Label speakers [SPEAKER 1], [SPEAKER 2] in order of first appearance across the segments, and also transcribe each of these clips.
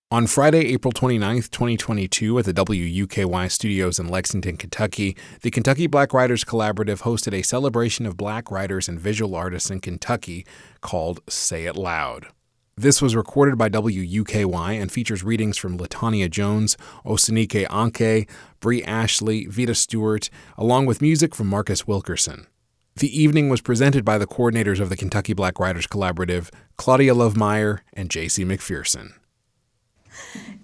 [SPEAKER 1] On Friday, April 29th, 2022, at the WUKY studios in Lexington, Kentucky, the Kentucky Black Writers Collaborative hosted a celebration of black writers and visual artists in Kentucky called Say It Loud. This was recorded by WUKY and features readings from LeTonia Jones, Ossunike Anke, Bre Ashley, Veda Stewart, along with music from Marcus Wilkerson. The evening was presented by the coordinators of the Kentucky Black Writers Collaborative, Claudia Mair and J.C. McPherson.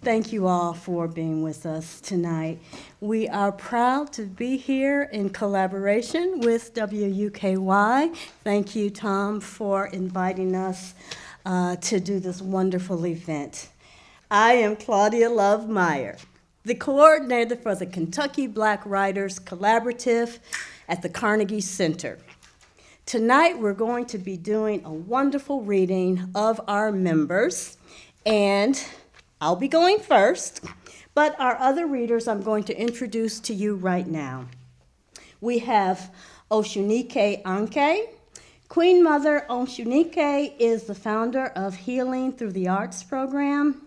[SPEAKER 2] Thank you all for being with us tonight. We are proud to be here in collaboration with WUKY. Thank you, Tom, for inviting us to do this wonderful event. I am Claudia Mair, the coordinator for the Kentucky Black Writers Collaborative at the Carnegie Center. Tonight, we're going to be doing a wonderful reading of our members, and I'll be going first, but our other readers I'm going to introduce to you right now. We have Ossunike Anke. Queen Mother Ossunike is the founder of Healing Through the Arts program.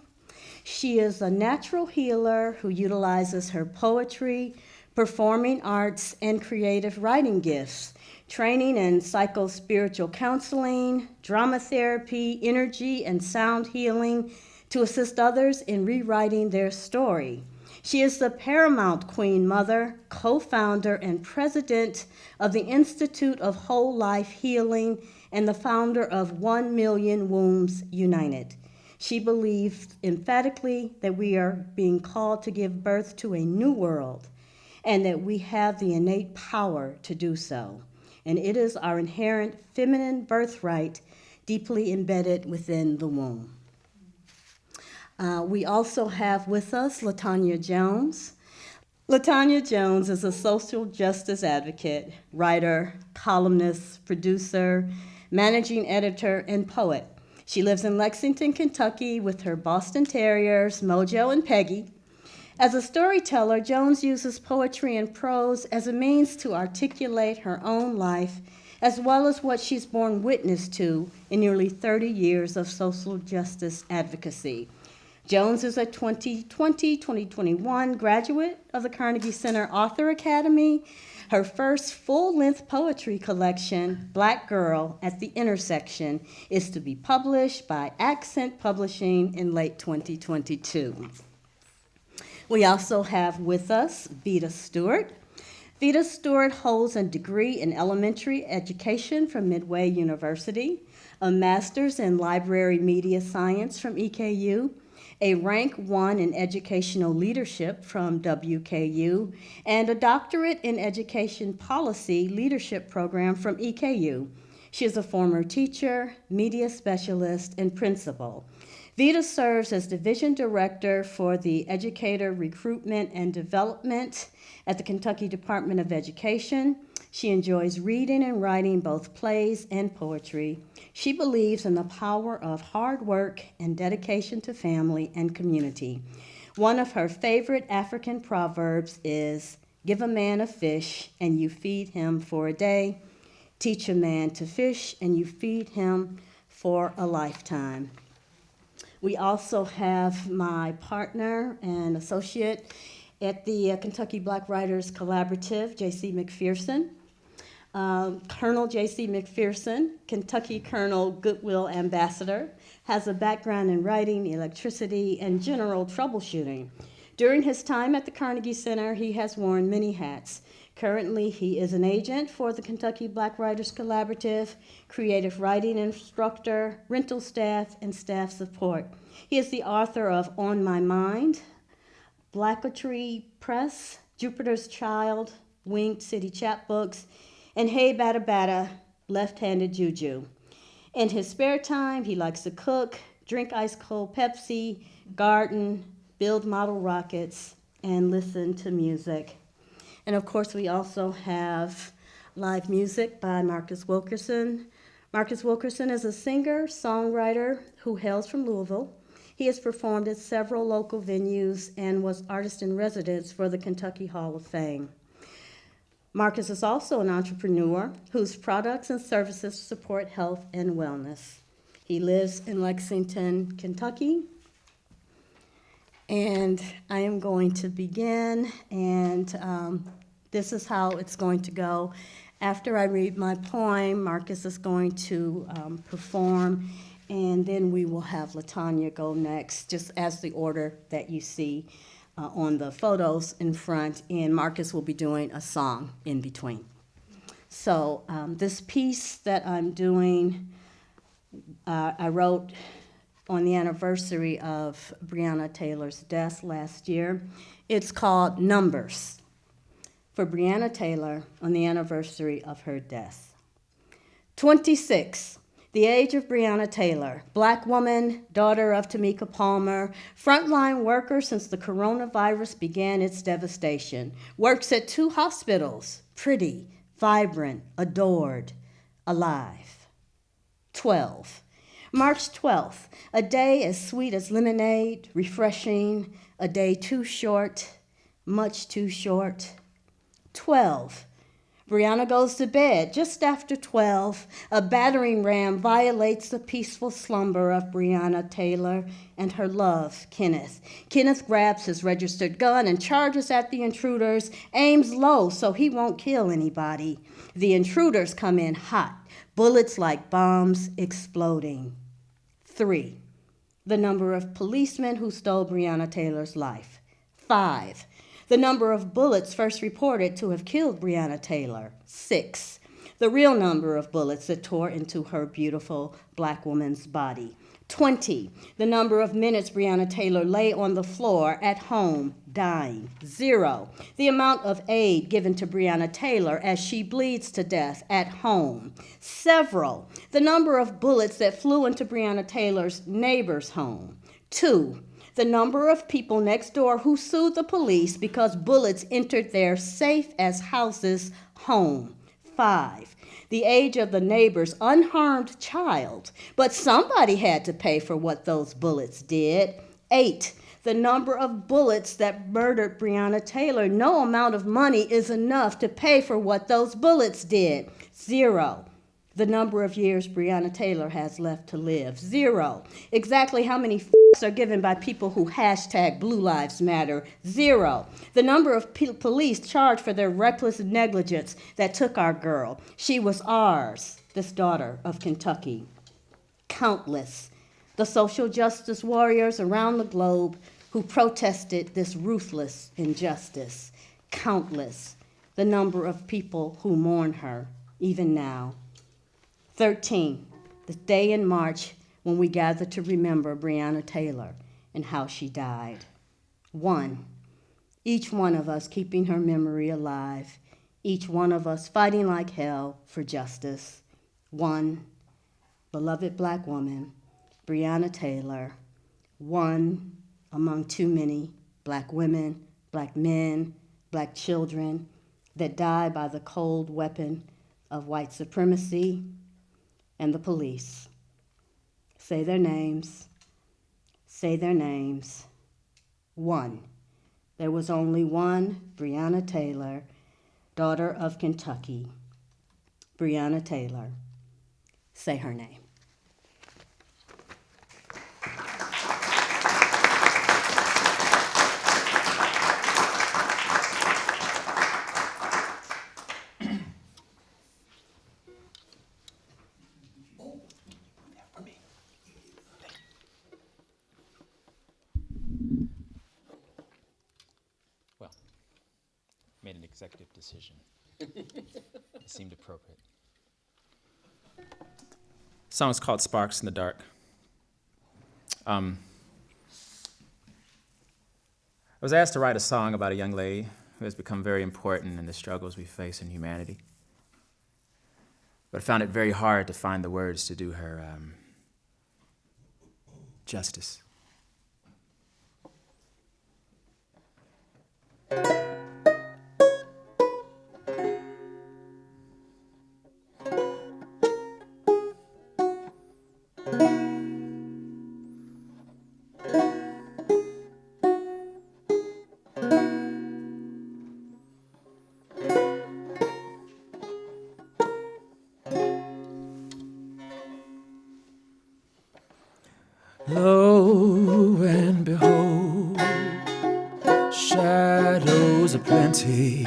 [SPEAKER 2] She is a natural healer who utilizes her poetry, performing arts, and creative writing gifts, training in psycho-spiritual counseling, drama therapy, energy and sound healing, to assist others in rewriting their story. She is the paramount Queen Mother, co-founder and president of the Institute of Whole Life Healing, and the founder of 1 Million Wombs United. She believes emphatically that we are being called to give birth to a new world, and that we have the innate power to do so. And it is our inherent feminine birthright deeply embedded within the womb. We also have with us LeTonia Jones. LeTonia Jones is a social justice advocate, writer, columnist, producer, managing editor, and poet. She lives in Lexington, Kentucky with her Boston Terriers, Mojo and Peggy. As a storyteller, Jones uses poetry and prose as a means to articulate her own life, as well as what she's borne witness to in nearly 30 years of social justice advocacy. Jones is a 2020-2021 graduate of the Carnegie Center Author Academy. Her first full-length poetry collection, Black Girl at the Intersection, is to be published by Accent Publishing in late 2022. We also have with us Veda Stewart. Veda Stewart holds a degree in elementary education from Midway University, a master's in library media science from EKU, a rank 1 in educational leadership from WKU, and a doctorate in education policy leadership program from EKU. She is a former teacher, media specialist, and principal. Veda serves as Division Director for the Educator Recruitment and Development at the Kentucky Department of Education. She enjoys reading and writing both plays and poetry. She believes in the power of hard work and dedication to family and community. One of her favorite African proverbs is, "Give a man a fish and you feed him for a day. Teach a man to fish and you feed him for a lifetime." We also have my partner and associate at the Kentucky Black Writers Collaborative, J.C. McPherson. Colonel J.C. McPherson, Kentucky Colonel Goodwill Ambassador, has a background in writing, electricity, and general troubleshooting. During his time at the Carnegie Center, he has worn many hats. Currently, he is an agent for the Kentucky Black Writers Collaborative, creative writing instructor, rental staff, and staff support. He is the author of On My Mind, Blackotry Press, Jupiter's Child, Winged City Chapbooks, and Hey Bada Bada, Left-Handed Juju. In his spare time, he likes to cook, drink ice-cold Pepsi, garden, build model rockets, and listen to music. And of course, we also have live music by Marcus Wilkerson. Marcus Wilkerson is a singer, songwriter who hails from Louisville. He has performed at several local venues and was artist in residence for the Kentucky Hall of Fame. Marcus is also an entrepreneur whose products and services support health and wellness. He lives in Lexington, Kentucky. And I am going to begin, and this is how it's going to go. After I read my poem, Marcus is going to perform, and then we will have LeTonia go next, just as the order that you see on the photos in front, and Marcus will be doing a song in between. So this piece that I'm doing, I wrote on the anniversary of Breonna Taylor's death last year. It's called Numbers, for Breonna Taylor on the anniversary of her death. 26, the age of Breonna Taylor, Black woman, daughter of Tamika Palmer, frontline worker since the coronavirus began its devastation, works at 2 hospitals, pretty, vibrant, adored, alive. 12, March 12th, a day as sweet as lemonade, refreshing, a day too short, much too short. 12, Breonna goes to bed just after 12. A battering ram violates the peaceful slumber of Breonna Taylor and her love, Kenneth. Kenneth grabs his registered gun and charges at the intruders, aims low so he won't kill anybody. The intruders come in hot, bullets like bombs exploding. 3, the number of policemen who stole Breonna Taylor's life. 5, the number of bullets first reported to have killed Breonna Taylor. 6, the real number of bullets that tore into her beautiful Black woman's body. 20, the number of minutes Breonna Taylor lay on the floor at home, dying. 0, the amount of aid given to Breonna Taylor as she bleeds to death at home. Several, the number of bullets that flew into Breonna Taylor's neighbor's home. 2, the number of people next door who sued the police because bullets entered their safe as houses home. 5, the age of the neighbor's unharmed child, but somebody had to pay for what those bullets did. 8, the number of bullets that murdered Breonna Taylor. No amount of money is enough to pay for what those bullets did. 0, the number of years Breonna Taylor has left to live. 0, exactly how many are given by people who hashtag Blue Lives Matter. 0, the number of police charged for their reckless negligence that took our girl. She was ours, this daughter of Kentucky. Countless, the social justice warriors around the globe who protested this ruthless injustice. Countless, the number of people who mourn her, even now. 13, the day in March when we gather to remember Breonna Taylor and how she died. 1, each one of us keeping her memory alive, each one of us fighting like hell for justice. 1, beloved Black woman, Breonna Taylor, one among too many Black women, Black men, Black children that die by the cold weapon of white supremacy and the police. Say their names. Say their names. 1, there was only one Breonna Taylor, daughter of Kentucky. Breonna Taylor. Say her name.
[SPEAKER 3] Made an executive decision. It seemed appropriate. The song is called Sparks in the Dark. I was asked to write a song about a young lady who has become very important in the struggles we face in humanity. But I found it very hard to find the words to do her justice. Low shadows aplenty,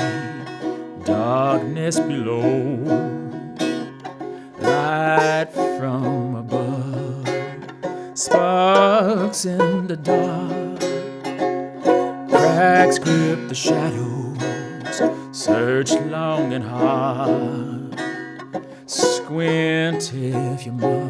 [SPEAKER 3] darkness below, light from above, sparks in the dark, cracks grip the shadows, search long and hard, squint if you must.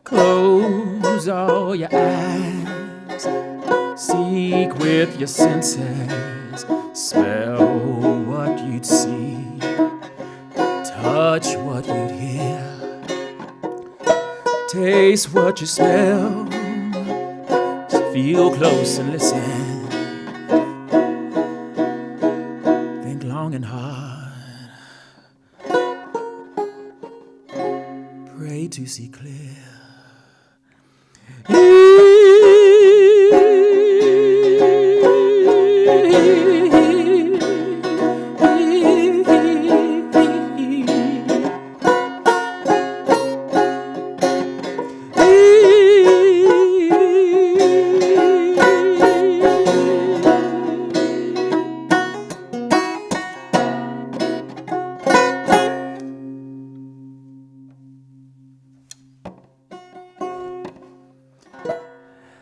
[SPEAKER 3] Close all your eyes, seek with your senses, smell what you'd see, touch what you'd hear, taste what you smell, feel close and listen, think long and hard, pray to see clear.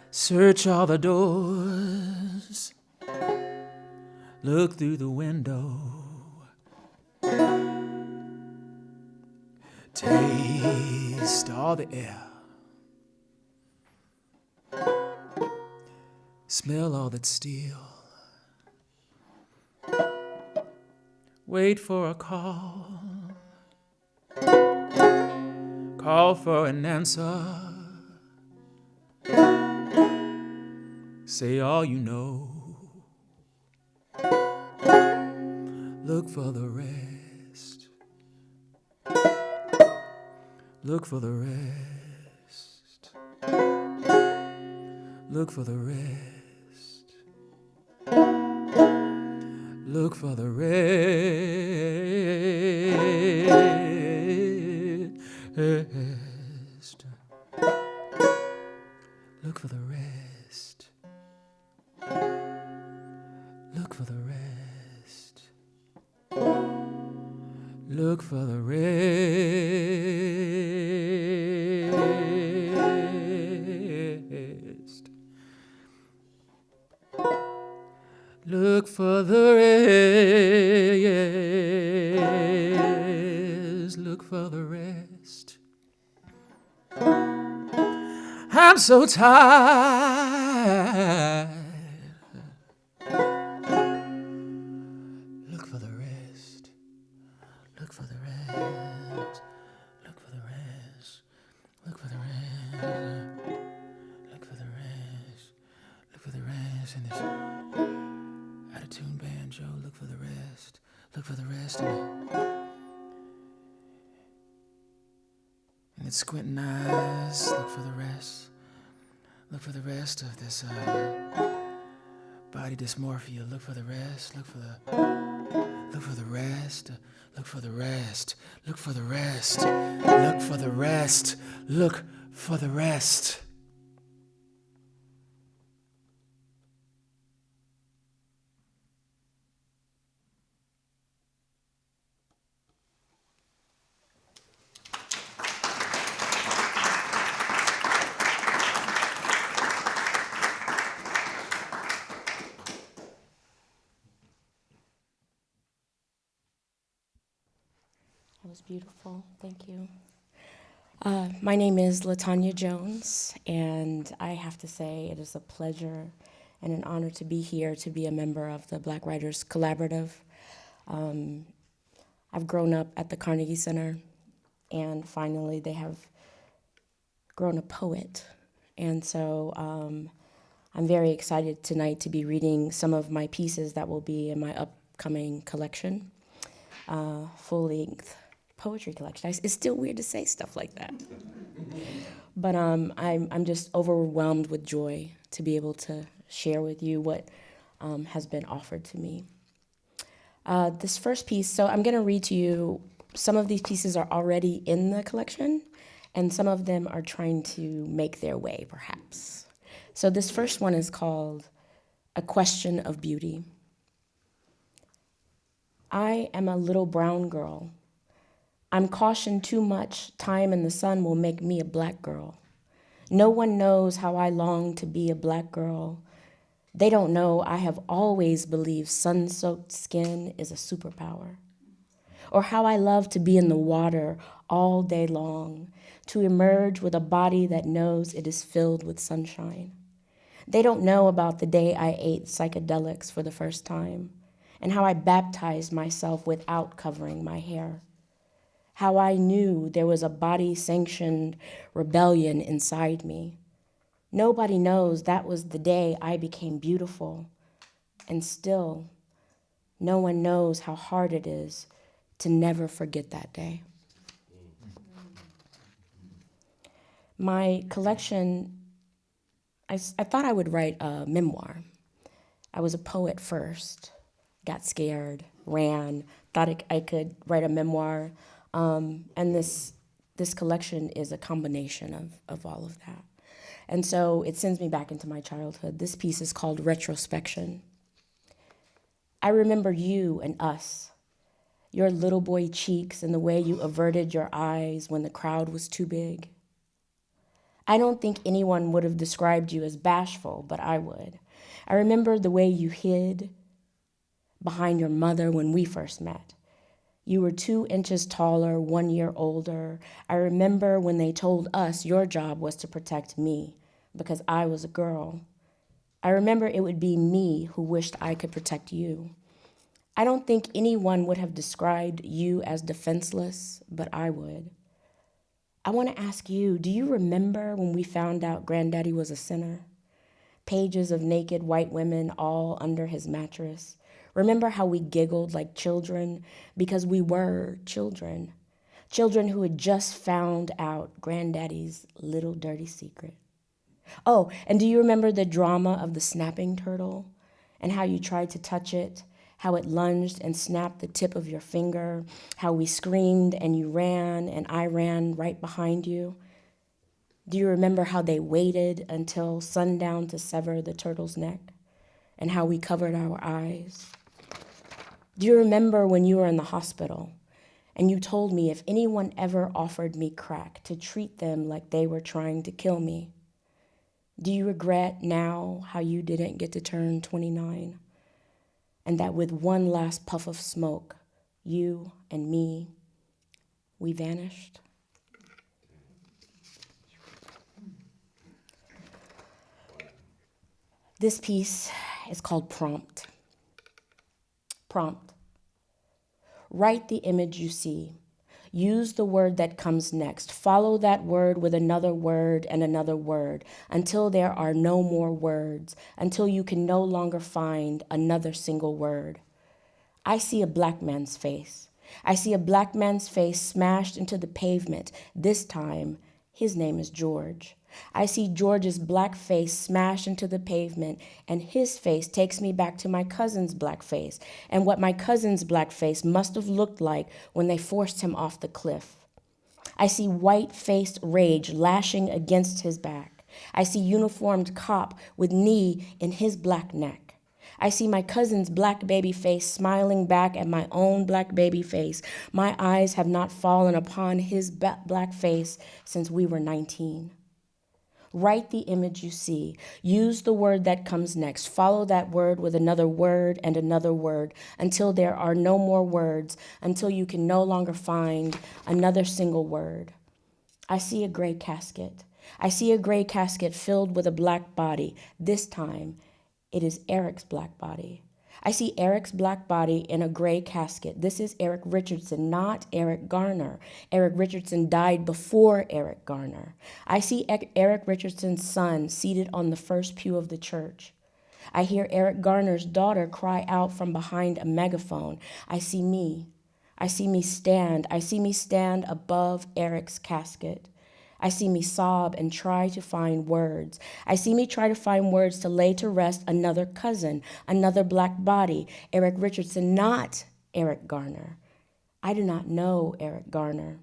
[SPEAKER 3] Search all the doors, look through the window, taste all the air, smell all that's still, wait for a call, call for an answer. Say all you know. Look for the rest. Look for the rest. Look for the rest. Look for the rest. Look for the rest. Look for the rest. Look for the rest. Look for the rest. Look for the rest. I'm so tired. Look for the rest. Look for the rest. Look for the rest. Look for the rest. Look for the rest. Look for the rest. And this out-of-tune banjo. Look for the rest. Look for the rest. And it's squinting eyes. Look for the rest. Look for the rest of this body dysmorphia. Look for the rest. Look for the rest. Look for the rest. Look for the rest. Look for the rest. Look for the rest.
[SPEAKER 4] That was beautiful. Thank you. My name is LeTonia Jones, and I have to say it is a pleasure and an honor to be here to be a member of the Black Writers Collaborative. I've grown up at the Carnegie Center, and finally they have grown a poet. And so I'm very excited tonight to be reading some of my pieces that will be in my upcoming collection, full-length poetry collection. It's still weird to say stuff like that. But I'm just overwhelmed with joy to be able to share with you what has been offered to me. This first piece, so I'm going to read to you, some of these pieces are already in the collection, and some of them are trying to make their way, perhaps. So this first one is called A Question of Beauty. I am a little brown girl. I'm cautioned too much. Time in the sun will make me a black girl. No one knows how I long to be a black girl. They don't know I have always believed sun-soaked skin is a superpower. Or how I love to be in the water all day long, to emerge with a body that knows it is filled with sunshine. They don't know about the day I ate psychedelics for the first time, and how I baptized myself without covering my hair. How I knew there was a body-sanctioned rebellion inside me. Nobody knows that was the day I became beautiful, and still, no one knows how hard it is to never forget that day. My collection, I thought I would write a memoir. I was a poet first, got scared, ran, thought I could write a memoir, and this collection is a combination of all of that. And so it sends me back into my childhood. This piece is called Retrospection. I remember you and us, your little boy cheeks and the way you averted your eyes when the crowd was too big. I don't think anyone would have described you as bashful, but I would. I remember the way you hid behind your mother when we first met. You were 2 inches taller, 1 year older. I remember when they told us your job was to protect me because I was a girl. I remember it would be me who wished I could protect you. I don't think anyone would have described you as defenseless, but I would. I want to ask you, do you remember when we found out Granddaddy was a sinner? Pages of naked white women all under his mattress. Remember how we giggled like children because we were children. Children who had just found out Granddaddy's little dirty secret. Oh, and do you remember the drama of the snapping turtle and how you tried to touch it, how it lunged and snapped the tip of your finger, how we screamed and you ran and I ran right behind you? Do you remember how they waited until sundown to sever the turtle's neck and how we covered our eyes? Do you remember when you were in the hospital and you told me if anyone ever offered me crack to treat them like they were trying to kill me? Do you regret now how you didn't get to turn 29? And that with one last puff of smoke, you and me, we vanished? This piece is called Prompt. Prompt. Write the image you see. Use the word that comes next. Follow that word with another word and another word until there are no more words, until you can no longer find another single word. I see a black man's face. I see a black man's face smashed into the pavement. This time, his name is George. I see George's black face smash into the pavement, and his face takes me back to my cousin's black face and what my cousin's black face must have looked like when they forced him off the cliff. I see white-faced rage lashing against his back. I see uniformed cop with knee in his black neck. I see my cousin's black baby face smiling back at my own black baby face. My eyes have not fallen upon his black face since we were 19. Write the image you see. Use the word that comes next. Follow that word with another word and another word until there are no more words, until you can no longer find another single word. I see a gray casket. I see a gray casket filled with a black body. This time, it is Eric's black body. I see Eric's black body in a gray casket. This is Eric Richardson, not Eric Garner. Eric Richardson died before Eric Garner. I see Eric Richardson's son seated on the first pew of the church. I hear Eric Garner's daughter cry out from behind a megaphone. I see me. I see me stand. I see me stand above Eric's casket. I see me sob and try to find words. I see me try to find words to lay to rest another cousin, another black body, Eric Richardson, not Eric Garner. I do not know Eric Garner.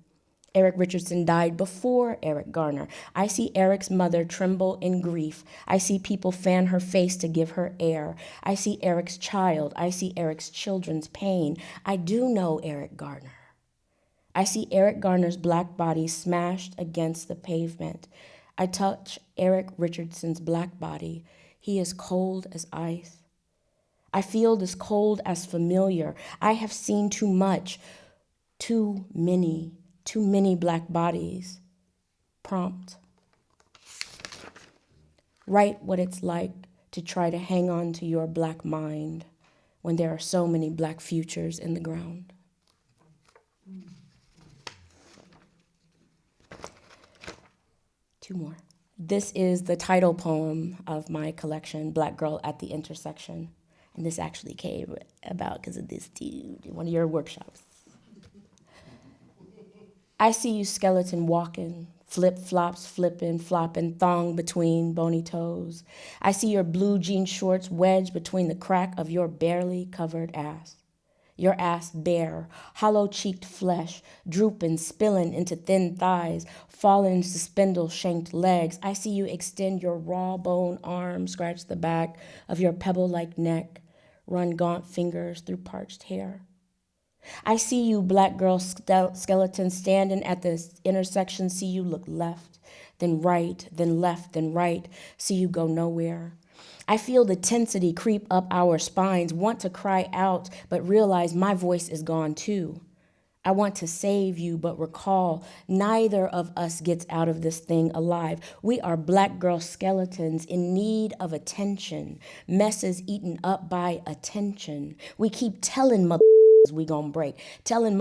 [SPEAKER 4] Eric Richardson died before Eric Garner. I see Eric's mother tremble in grief. I see people fan her face to give her air. I see Eric's child. I see Eric's children's pain. I do know Eric Garner. I see Eric Garner's black body smashed against the pavement. I touch Eric Richardson's black body. He is cold as ice. I feel this cold as familiar. I have seen too much, too many black bodies. Prompt. Write what it's like to try to hang on to your black mind when there are so many black futures in the ground. Two more. This is the title poem of my collection, Black Girl at the Intersection. And this actually came about because of this dude in one of your workshops. I see you skeleton walking, flip-flops flipping, flopping, thong between bony toes. I see your blue jean shorts wedged between the crack of your barely covered ass. Your ass bare, hollow-cheeked flesh, drooping, spilling into thin thighs, falling into spindle-shanked legs. I see you extend your raw bone arm, scratch the back of your pebble-like neck, run gaunt fingers through parched hair. I see you, black girl skeleton, standing at the intersection, see you look left, then right, then left, then right, see you go nowhere. I feel the tensity creep up our spines, want to cry out, but realize my voice is gone too. I want to save you, but recall neither of us gets out of this thing alive. We are black girl skeletons in need of attention, messes eaten up by attention. We keep telling we gonna break, telling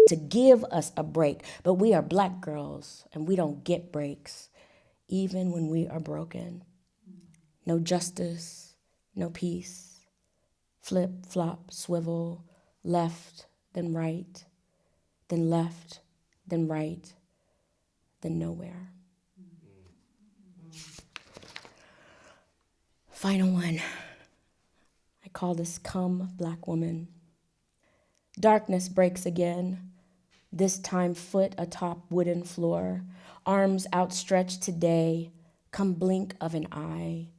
[SPEAKER 4] to give us a break, but we are black girls and we don't get breaks, even when we are broken. No justice, no peace. Flip, flop, swivel, left, then right, then left, then right, then nowhere. Final one. I call this Come, Black Woman. Darkness breaks again, this time foot atop wooden floor, arms outstretched today, come blink of an eye.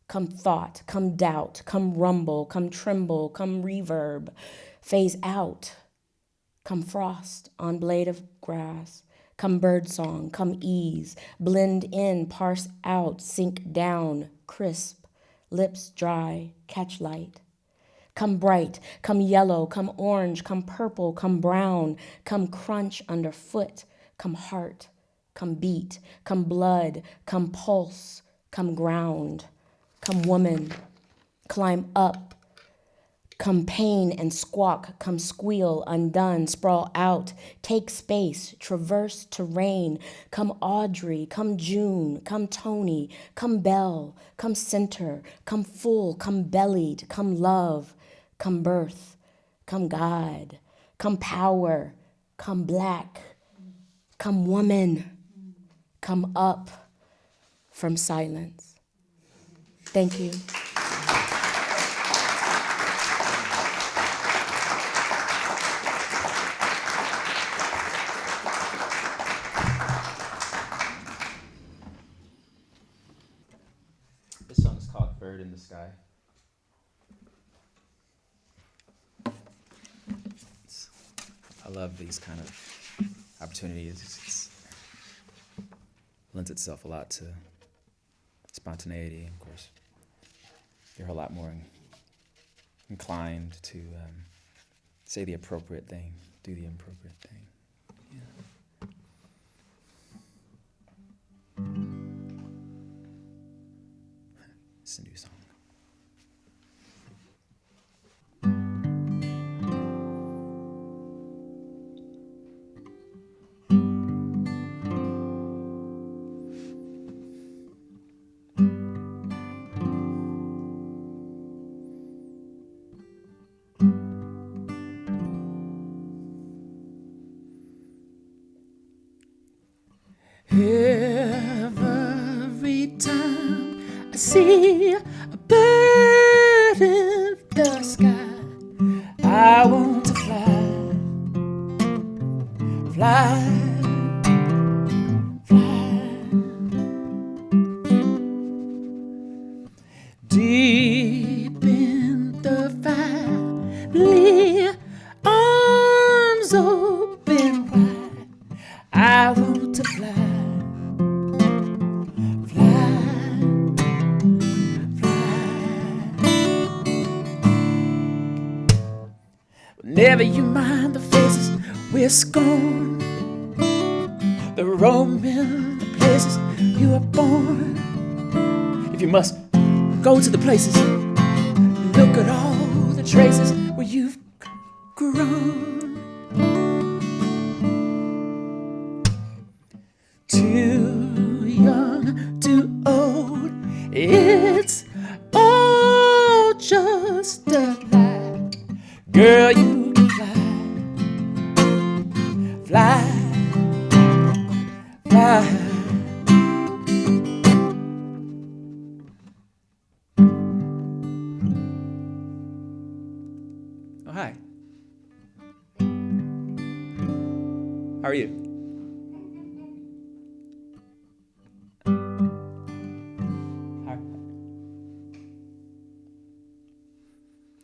[SPEAKER 4] Come thought, come doubt, come rumble, come tremble, come reverb, phase out. Come frost on blade of grass, come birdsong, come ease, blend in, parse out, sink down, crisp, lips dry, catch light. Come bright, come yellow, come orange, come purple, come brown, come crunch underfoot, come heart, come beat, come blood, come pulse, come ground. Come woman, climb up, come pain and squawk, come squeal, undone, sprawl out, take space, traverse terrain, come Audrey, come June, come Tony, come Belle, come center, come full, come bellied, come love, come birth, come God, come power, come black, come woman, come up from silence. Thank you.
[SPEAKER 3] This song is called Bird in the Sky. I love these kind of opportunities. It lends itself a lot to spontaneity, of course. You're a lot more inclined to say the appropriate thing, do the appropriate thing. Yeah. It's a new song. Every time I see a bird in the sky, I want to fly. deep in the valley, arms open wide. I want to fly, fly, fly. Never you mind the faces we're scorned, the roaming, the places you were born. If you must go to the places, look at all the traces where you've grown. Too young, too old, it's all just a lie. Girl, you can fly, fly, fly. Oh, hi. How are you?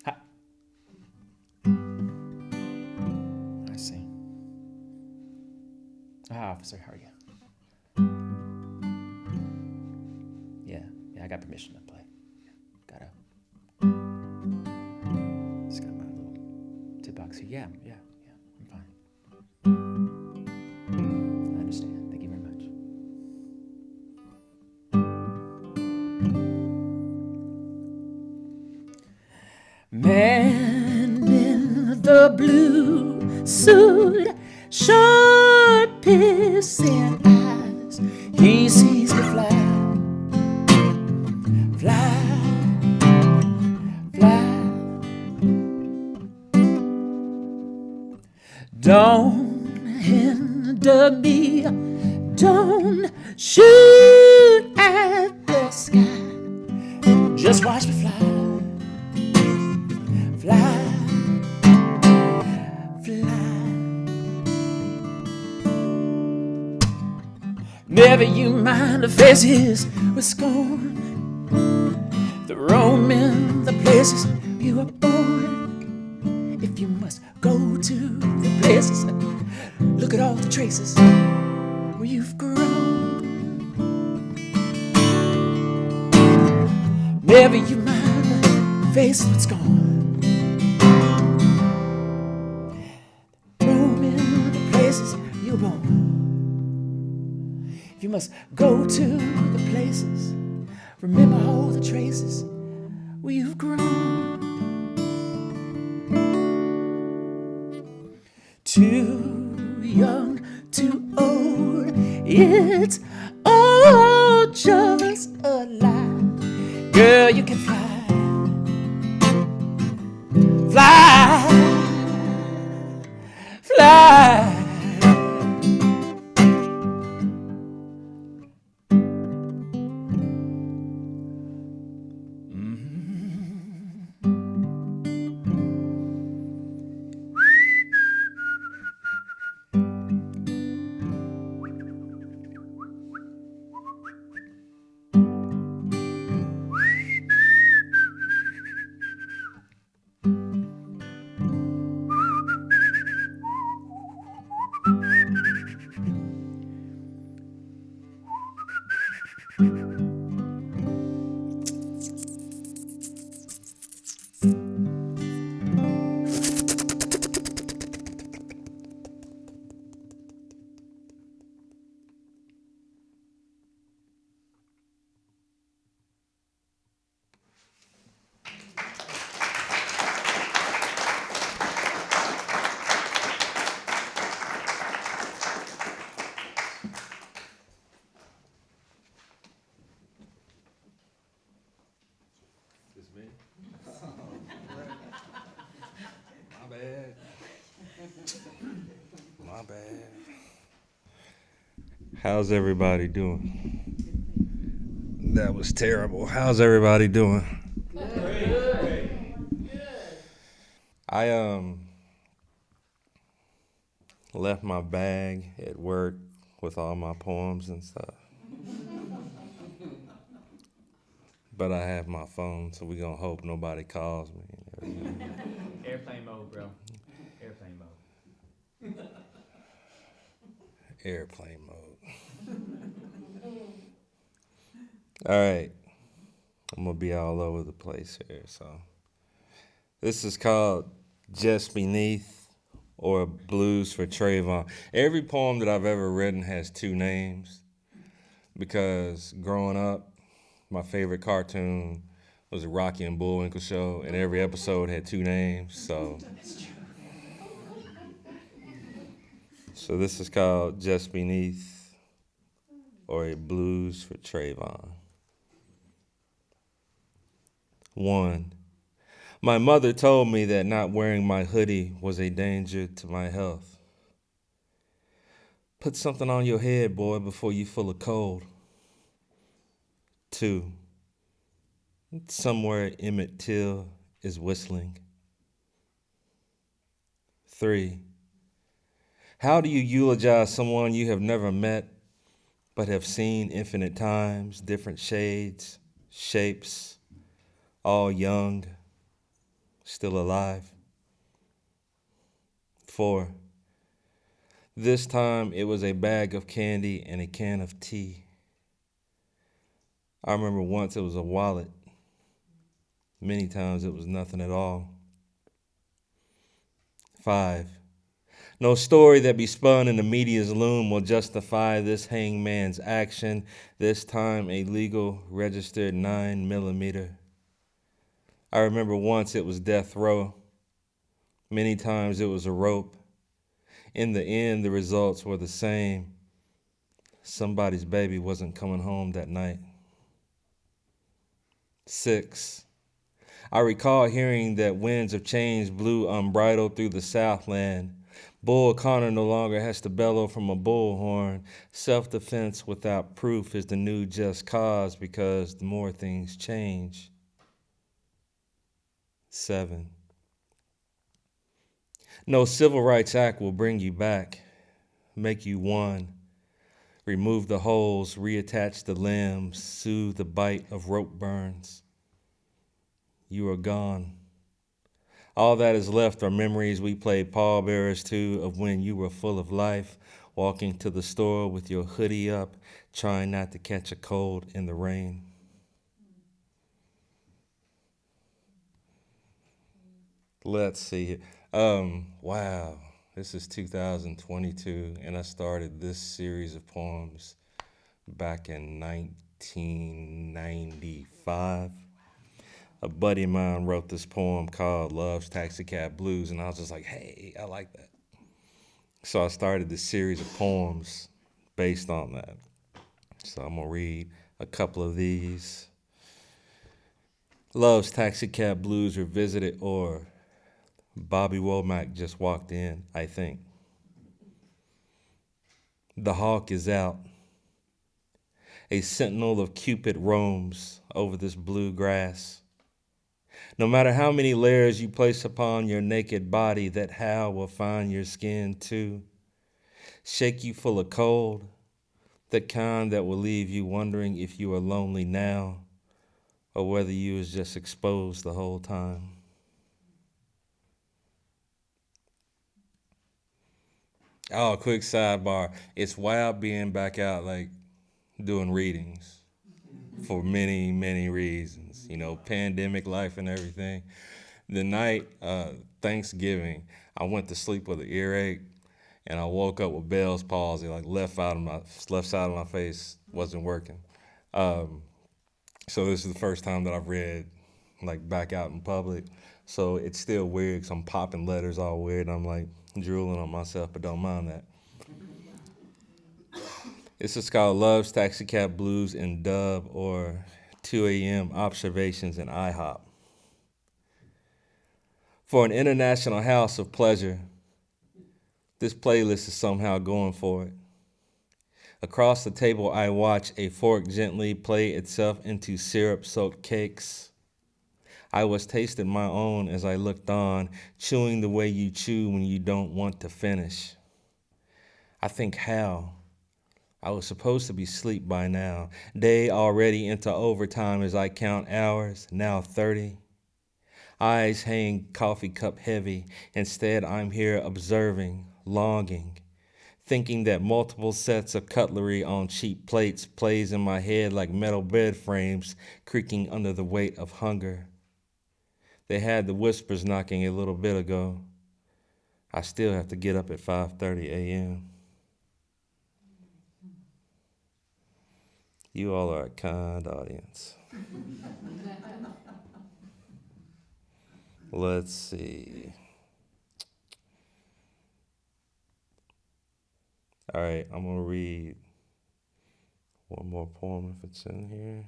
[SPEAKER 3] Hi. I see. Hi, officer. How are you? Yeah, I got permission to play. Just got my little tip box here. Yeah, I'm fine. I understand. Thank you very much. Man in the blue suit, sharp piercing eyes, he sees me fly, fly, fly. Don't hinder me, don't shoot at the sky, just watch me fly, fly, fly. Never you mind the faces with scorn, the roaming, the places you were born. If you must go to the places, look at all the traces where you've grown. Never you mind the face that's gone, roaming the places you were born. If you must go to the places, remember all the traces where you've grown. Too young, too old, it's all just a lie. Girl, you can fly, fly, fly.
[SPEAKER 5] My bad. How's everybody doing? That was terrible. How's everybody doing? Good. I left my bag at work with all my poems and stuff. but I have my phone, so we're going to hope nobody calls me.
[SPEAKER 3] Airplane mode, bro. Airplane mode.
[SPEAKER 5] Airplane mode. All right. I'm going to be all over the place here. So this is called Just Beneath, or Blues for Trayvon. Every poem that I've ever written has two names because growing up, my favorite cartoon was the Rocky and Bullwinkle show, and every episode had two names. So this is called Just Beneath, or a Blues for Trayvon. 1. My mother told me that not wearing my hoodie was a danger to my health. Put something on your head, boy, before you full of cold. 2. Somewhere Emmett Till is whistling. 3. How do you eulogize someone you have never met but have seen infinite times, different shades, shapes, all young, still alive? 4. This time it was a bag of candy and a can of tea. I remember once it was a wallet. Many times it was nothing at all. 5. No story that be spun in the media's loom will justify this hangman's action, this time a legal registered 9mm. I remember once it was death row. Many times it was a rope. In the end, the results were the same. Somebody's baby wasn't coming home that night. 6. I recall hearing that winds of change blew unbridled through the Southland. Bull Connor no longer has to bellow from a bullhorn. Self-defense without proof is the new just cause because the more things change. 7. No civil rights act will bring you back, make you one, remove the holes, reattach the limbs, soothe the bite of rope burns. You are gone. All that is left are memories we played pallbearers to of when you were full of life, walking to the store with your hoodie up, trying not to catch a cold in the rain. Let's see. Wow, this is 2022, and I started this series of poems back in 1995. A buddy of mine wrote this poem called Love's Taxicab Blues, and I was just like, hey, I like that. So I started this series of poems based on that. So I'm going to read a couple of these. Love's Taxicab Blues Revisited, or Bobby Womack just walked in, I think. The hawk is out. A sentinel of Cupid roams over this blue grass. No matter how many layers you place upon your naked body, that howl will find your skin too. Shake you full of cold, the kind that will leave you wondering if you are lonely now or whether you was just exposed the whole time. Oh, quick sidebar. It's wild being back out, like, doing readings for many, many reasons. You know, pandemic life and everything. The night, Thanksgiving, I went to sleep with an earache, and I woke up with Bell's palsy, like left side of my face wasn't working. So this is the first time that I've read, like, back out in public. So it's still weird because I'm popping letters all weird, and I'm like drooling on myself, but don't mind that. This is called Love's Taxicab Blues in dub, or 2 a.m. Observations in IHOP. For an international house of pleasure, this playlist is somehow going for it. Across the table, I watch a fork gently play itself into syrup-soaked cakes. I was tasting my own as I looked on, chewing the way you chew when you don't want to finish. I think how I was supposed to be asleep by now. Day already into overtime as I count hours, now 30. Eyes hang coffee cup heavy. Instead, I'm here observing, longing, thinking that multiple sets of cutlery on cheap plates plays in my head like metal bed frames creaking under the weight of hunger. They had the whispers knocking a little bit ago. I still have to get up at 5:30 a.m. You all are a kind audience. Let's see. All right, I'm going to read one more poem if it's in here.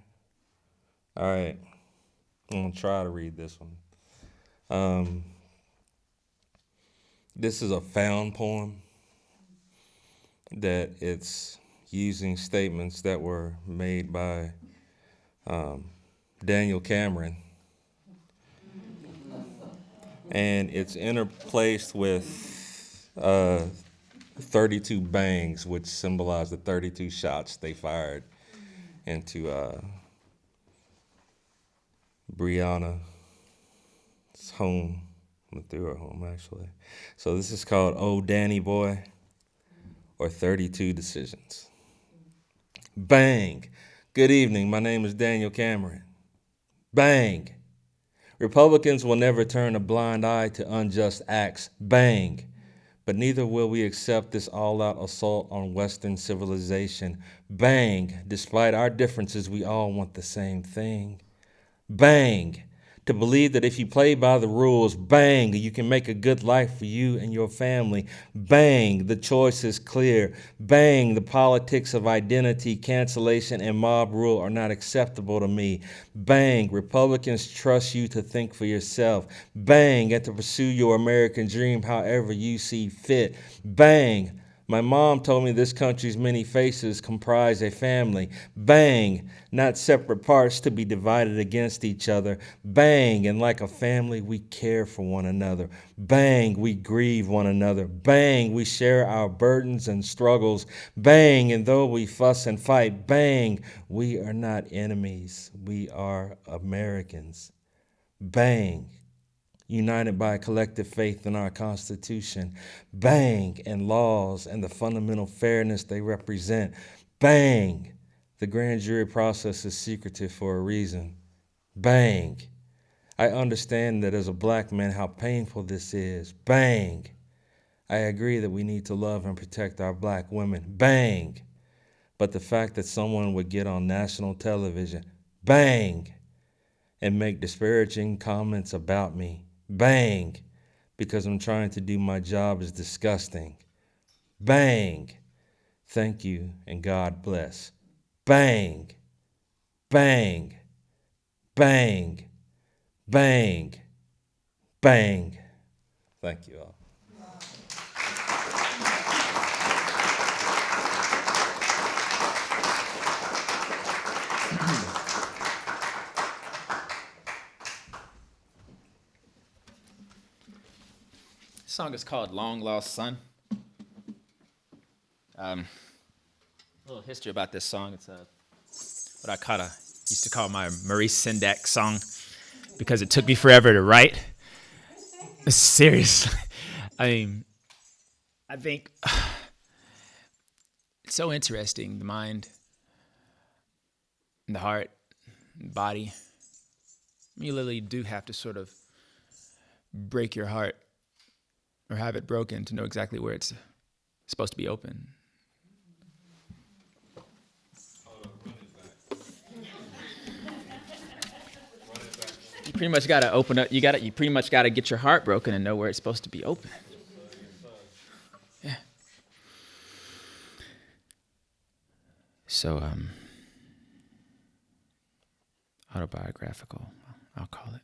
[SPEAKER 5] All right, I'm going to try to read this one. This is a found poem that it's using statements that were made by Daniel Cameron. And it's interplaced with 32 bangs, which symbolize the 32 shots they fired into Brianna's home, through her home, actually. So this is called Oh Danny Boy, or 32 Decisions. Bang! Good evening, my name is Daniel Cameron. Bang! Republicans will never turn a blind eye to unjust acts. Bang! But neither will we accept this all-out assault on Western civilization. Bang! Despite our differences, we all want the same thing. Bang! To believe that if you play by the rules, bang, you can make a good life for you and your family. Bang, the choice is clear. Bang, the politics of identity, cancellation, and mob rule are not acceptable to me. Bang, Republicans trust you to think for yourself. Bang, and to pursue your American dream however you see fit. Bang, my mom told me this country's many faces comprise a family. Bang, not separate parts to be divided against each other. Bang, and like a family, we care for one another. Bang, we grieve one another. Bang, we share our burdens and struggles. Bang, and though we fuss and fight, bang, we are not enemies. We are Americans. Bang, united by a collective faith in our Constitution. Bang, and laws and the fundamental fairness they represent. Bang, the grand jury process is secretive for a reason. Bang, I understand that as a black man how painful this is. Bang, I agree that we need to love and protect our black women. Bang, but the fact that someone would get on national television, bang, and make disparaging comments about me, bang, because I'm trying to do my job is disgusting. Bang, thank you and God bless. Bang, bang, bang, bang, bang. Thank you all.
[SPEAKER 3] This song is called Long Lost Son. A little history about this song. It's what I used to call my Maurice Sendak song because it took me forever to write. Seriously. I think it's so interesting, the mind, and the heart, and the body. You literally do have to sort of break your heart or have it broken to know exactly where it's supposed to be open. You pretty much got to open up. You pretty much got to get your heart broken and know where it's supposed to be open. Yeah. So, autobiographical, I'll call it.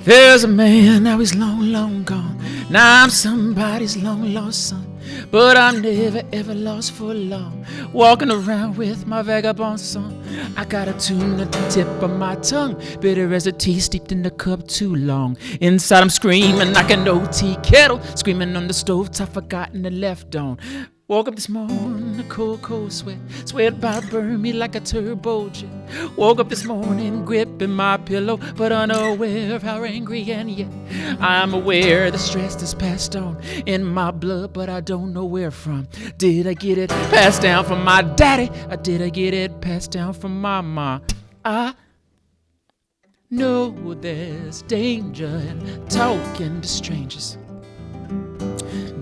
[SPEAKER 3] There's a man, now he's long, long gone. Now I'm somebody's long lost son. But I'm never ever lost for long. Walking around with my vagabond song. I got a tune at the tip of my tongue, bitter as a tea steeped in the cup too long. Inside I'm screaming like an OT kettle, screaming on the stove top, forgotten and left on. Woke up this morning, a cold, cold sweat. Sweat about burned me like a turbo jet. Woke up this morning, gripping my pillow, but unaware of how angry and yet I'm aware the stress that's passed on in my blood, but I don't know where from. Did I get it passed down from my daddy, or did I get it passed down from my mom? I know there's danger in talking to strangers,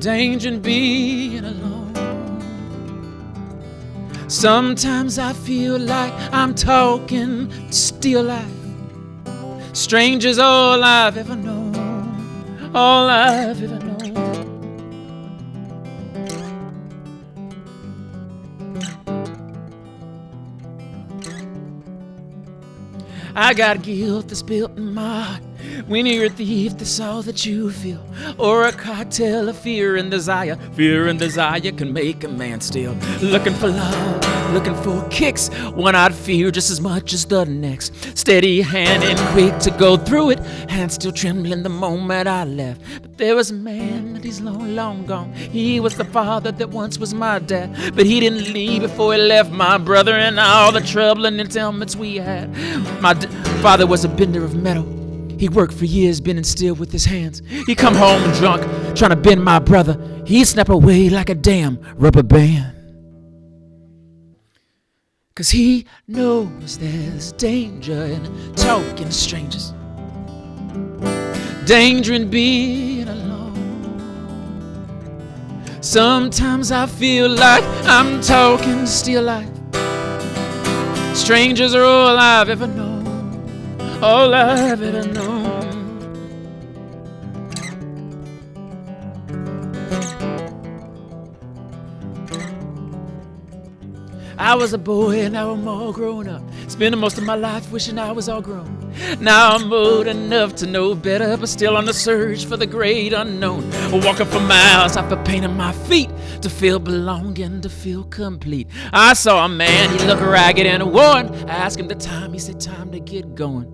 [SPEAKER 3] danger in being alone. Sometimes I feel like I'm talking to still life. Strangers all I've ever known, all I've ever known. I got guilt that's built in my heart. When you're a thief, that's all that you feel. Or a cocktail of fear and desire. Fear and desire can make a man steal. Looking for love, looking for kicks. One I'd fear just as much as the next. Steady hand and quick to go through it. Hand still trembling the moment I left. But there was a man that he's long, long gone. He was the father that once was my dad. But he didn't leave before he left my brother and all the trouble and entanglements we had. My father was a bender of metal. He worked for years, bending steel with his hands. He come home drunk, trying to bend my brother. He'd snap away like a damn rubber band. 'Cause he knows there's danger in talking to strangers, danger in being alone. Sometimes I feel like I'm talking to still life. Strangers are all I've ever known, all I've ever known. I was a boy and now I'm all grown up, spending most of my life wishing I was all grown. Now I'm old enough to know better, but still on the search for the great unknown. Walking for miles after painting my feet to feel belonging, to feel complete. I saw a man, he looked ragged and worn. I asked him the time, he said time to get going.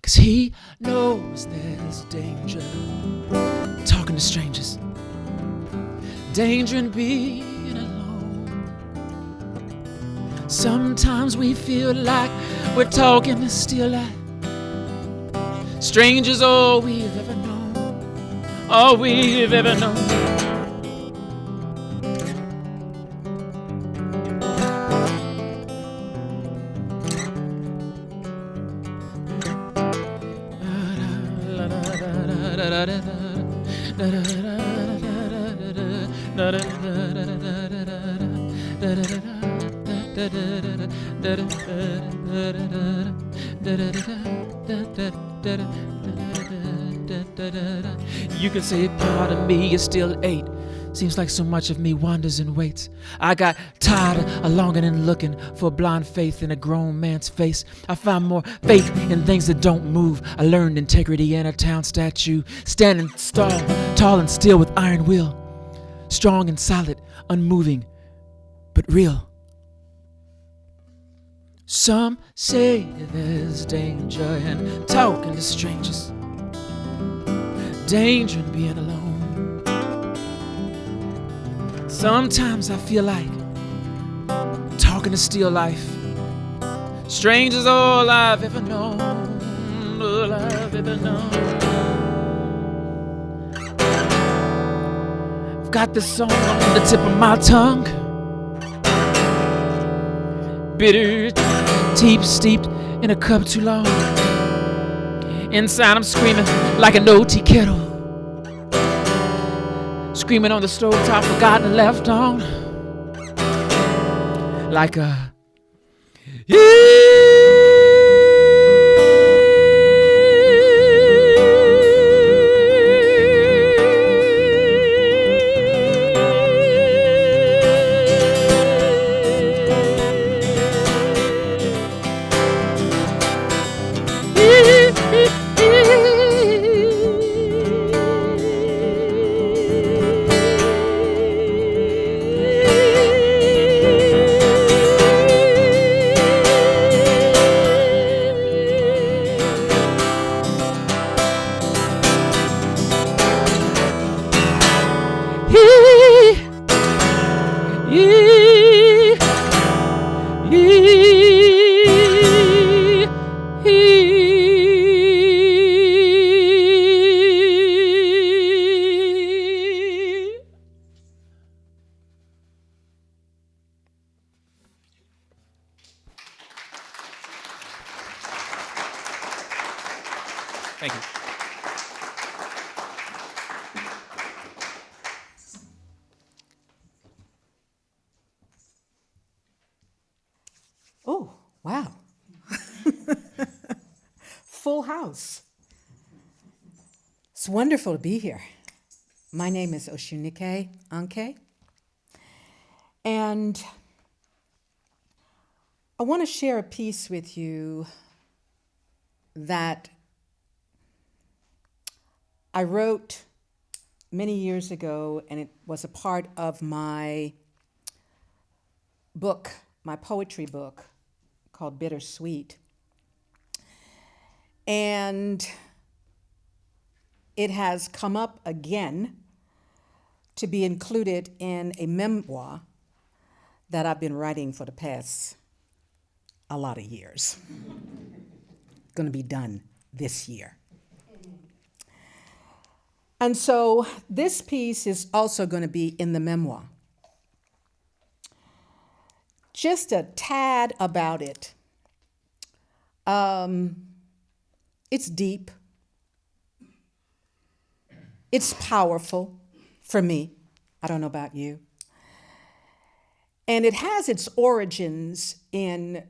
[SPEAKER 3] 'Cause he knows there's danger talking to strangers, danger in being alone. Sometimes we feel like we're talking to still life. Strangers all we've ever known, all we've ever known. You can say part of me is still 8. Seems like so much of me wanders and waits. I got tired of longing and looking for blind faith in a grown man's face. I found more faith in things that don't move. I learned integrity in a town statue, standing tall and still with iron will. Strong and solid, unmoving, but real. Some say there's danger in talking to strangers, danger in being alone. Sometimes I feel like talking to still life. Strangers all I've ever known, all I've ever known. I've got this song on the tip of my tongue, bitter, deep steeped in a cup too long. Inside I'm screaming like an OT kettle, screaming on the stove top, forgotten and left on. like a Thank you.
[SPEAKER 6] Oh, wow. Full house. It's wonderful to be here. My name is Ossunike Anke, and I want to share a piece with you that I wrote many years ago, and it was a part of my book, my poetry book, called Bittersweet. And it has come up again to be included in a memoir that I've been writing for the past a lot of years. Going to be done this year. And so this piece is also going to be in the memoir. Just a tad about it. It's deep. It's powerful for me. I don't know about you. And it has its origins in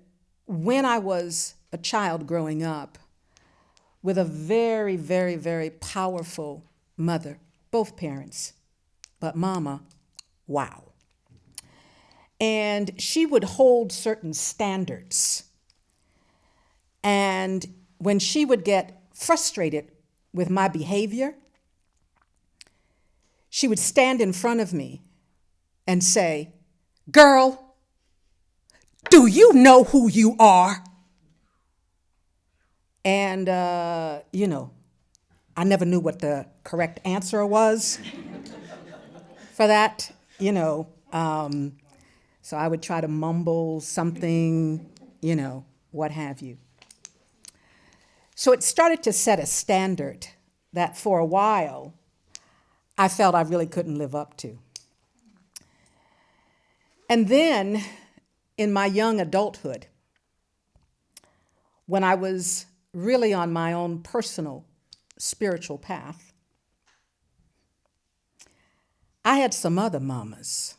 [SPEAKER 6] when I was a child growing up with a very, very, very powerful mother, both parents, but mama, wow. And she would hold certain standards. And when she would get frustrated with my behavior, she would stand in front of me and say, "Girl, do you know who you are?" And, I never knew what the correct answer was for that, so I would try to mumble something, what have you. So it started to set a standard that for a while I felt I really couldn't live up to. And then in my young adulthood, when I was really on my own personal spiritual path, I had some other mamas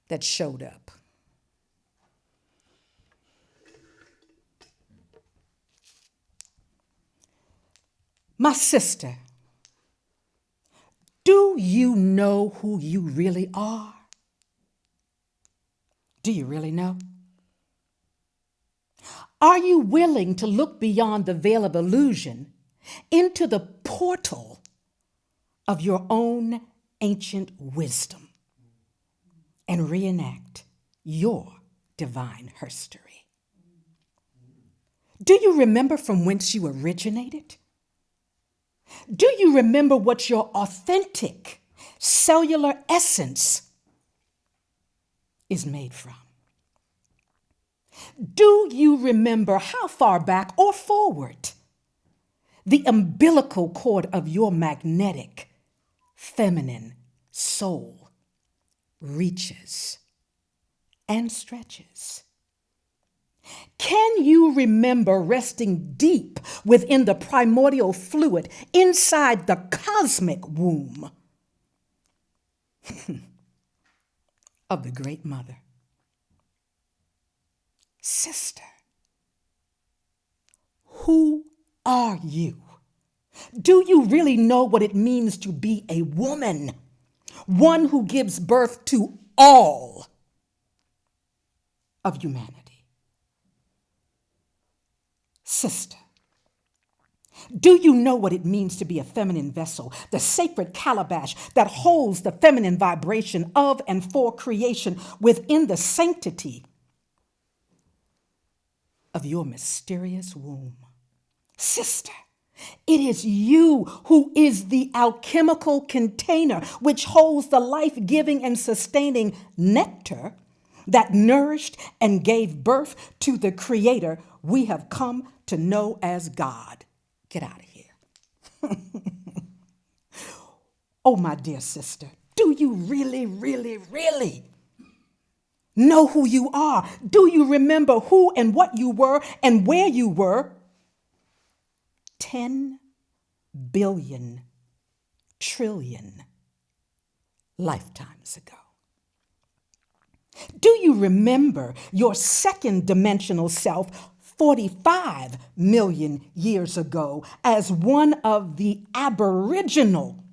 [SPEAKER 6] that showed up. My sister, do you know who you really are? Do you really know? Are you willing to look beyond the veil of illusion into the portal of your own ancient wisdom and reenact your divine history? Do you remember from whence you originated? Do you remember what your authentic cellular essence is made from? Do you remember how far back or forward the umbilical cord of your magnetic, feminine soul reaches and stretches? Can you remember resting deep within the primordial fluid inside the cosmic womb of the Great Mother? Sister, who are you? Do you really know what it means to be a woman? One who gives birth to all of humanity. Sister, do you know what it means to be a feminine vessel, the sacred calabash that holds the feminine vibration of and for creation within the sanctity of your mysterious womb? Sister, it is you who is the alchemical container which holds the life-giving and sustaining nectar that nourished and gave birth to the Creator we have come to know as God. Get out of here. Oh, my dear sister, do you really, really, really know who you are? Do you remember who and what you were and where you were 10 billion trillion lifetimes ago? Do you remember your second dimensional self 45 million years ago as one of the aboriginal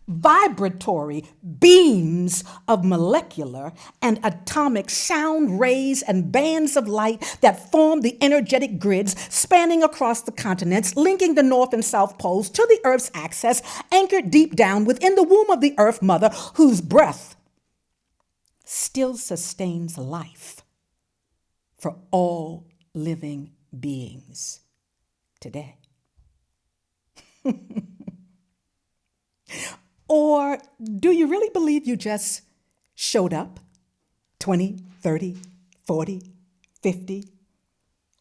[SPEAKER 6] vibratory beams of molecular and atomic sound rays and bands of light that form the energetic grids spanning across the continents, linking the North and South poles to the Earth's axis, anchored deep down within the womb of the Earth Mother, whose breath still sustains life for all living beings today? Or do you really believe you just showed up 20, 30, 40, 50,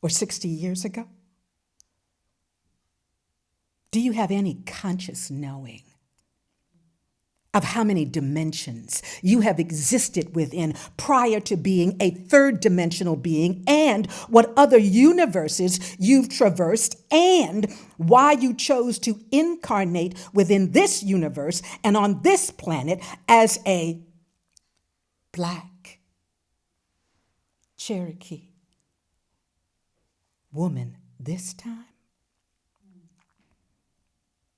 [SPEAKER 6] or 60 years ago? Do you have any conscious knowing of how many dimensions you have existed within prior to being a third dimensional being, and what other universes you've traversed, and why you chose to incarnate within this universe and on this planet as a Black Cherokee woman this time?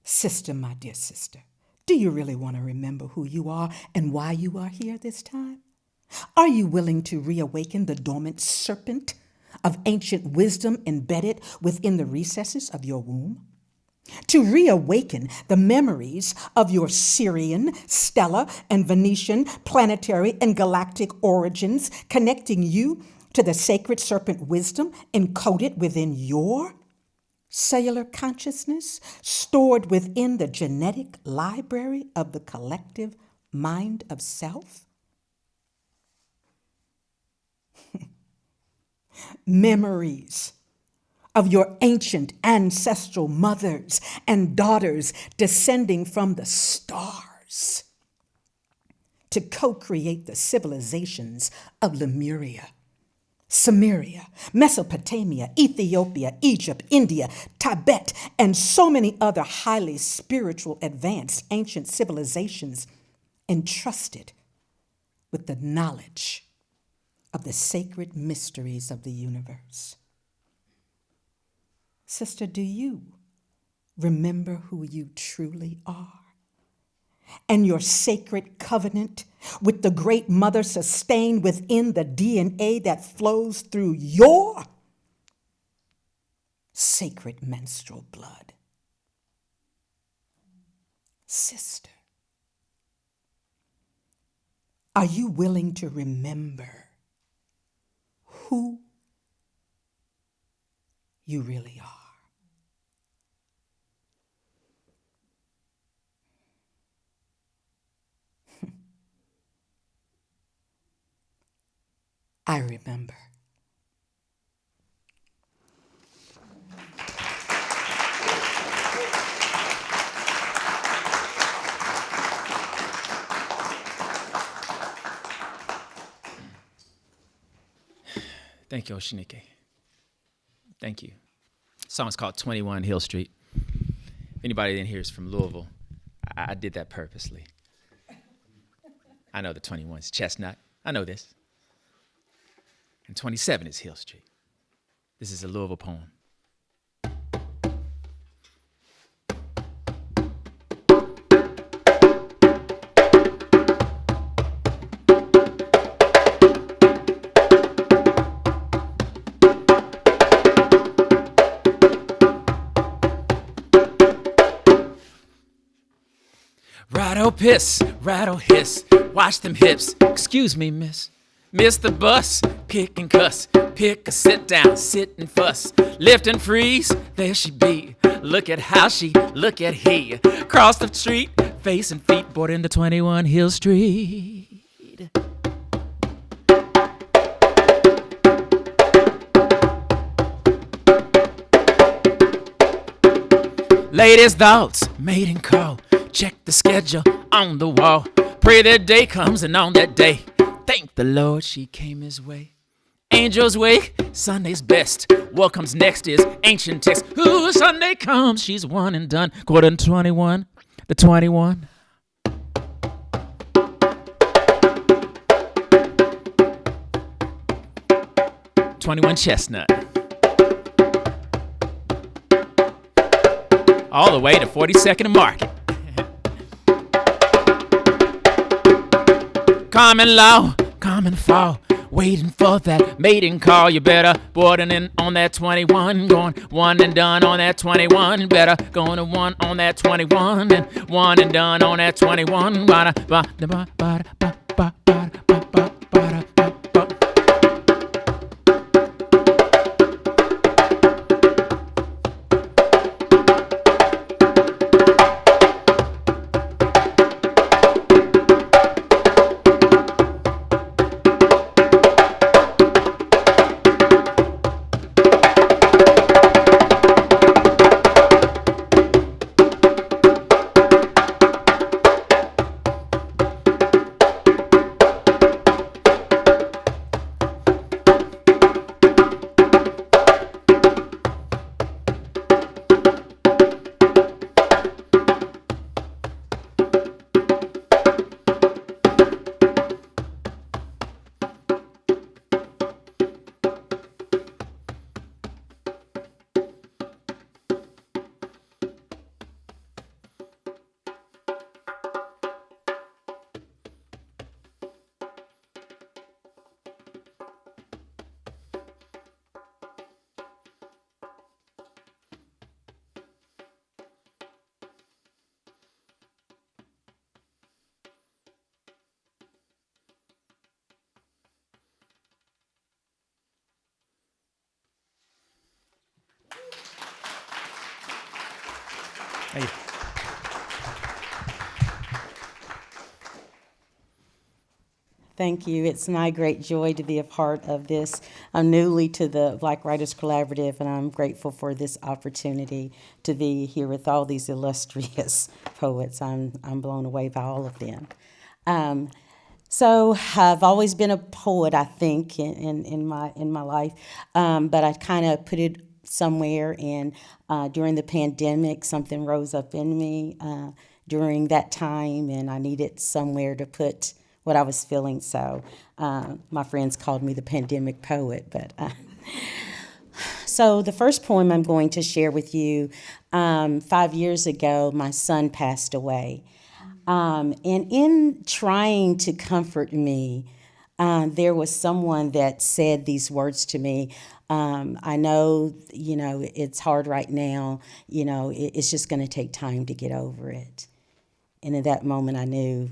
[SPEAKER 6] Sister, my dear sister, do you really want to remember who you are and why you are here this time? Are you willing to reawaken the dormant serpent of ancient wisdom embedded within the recesses of your womb? To reawaken the memories of your Syrian, stellar, and Venetian planetary and galactic origins, connecting you to the sacred serpent wisdom encoded within your cellular consciousness, stored within the genetic library of the collective mind of self? Memories of your ancient ancestral mothers and daughters descending from the stars to co-create the civilizations of Lemuria, Sumeria, Mesopotamia, Ethiopia, Egypt, India, Tibet, and so many other highly spiritual, advanced ancient civilizations entrusted with the knowledge of the sacred mysteries of the universe. Sister, do you remember who you truly are? And your sacred covenant with the Great Mother sustained within the DNA that flows through your sacred menstrual blood? Sister, are you willing to remember who you really are? I remember.
[SPEAKER 3] Thank you, Ossunike. Thank you. The song's called 21 Hill Street. If anybody in here is from Louisville, I did that purposely. I know the 21's Chestnut. I know this. and 27 is Hill Street. This is a Louisville poem. Rattle piss, rattle hiss, watch them hips. Excuse me, miss. Miss the bus, pick and cuss. Pick a sit down, sit and fuss. Lift and freeze, there she be. Look at how she, look at he. Cross the street, face and feet, bordering the 21 Hill Street. Ladies' thoughts, maiden call. Check the schedule on the wall. Pray that day comes, and on that day, thank the Lord she came his way. Angel's wake, Sunday's best. What comes next is ancient text. Ooh, Sunday comes, she's one and done. Quarter to 21, the 21. '21 Chestnut. All the way to 42nd and Market. Common law, common fall, waiting for that mating call. You better boarding in on that 21, going one and done on that 21. Better going to one on that 21, and one and done on that 21. Hey.
[SPEAKER 2] Thank you. It's my great joy to be a part of this. I'm newly to the Black Writers Collaborative, and I'm grateful for this opportunity to be here with all these illustrious poets. I'm blown away by all of them. So I've always been a poet, I think, in my life, but I kind of put it somewhere, and during the pandemic, something rose up in me during that time, and I needed somewhere to put what I was feeling. So my friends called me the pandemic poet. But so the first poem I'm going to share with you, 5 years ago, my son passed away. And in trying to comfort me, there was someone that said these words to me. I know, it's hard right now. It's just going to take time to get over it. And in that moment, I knew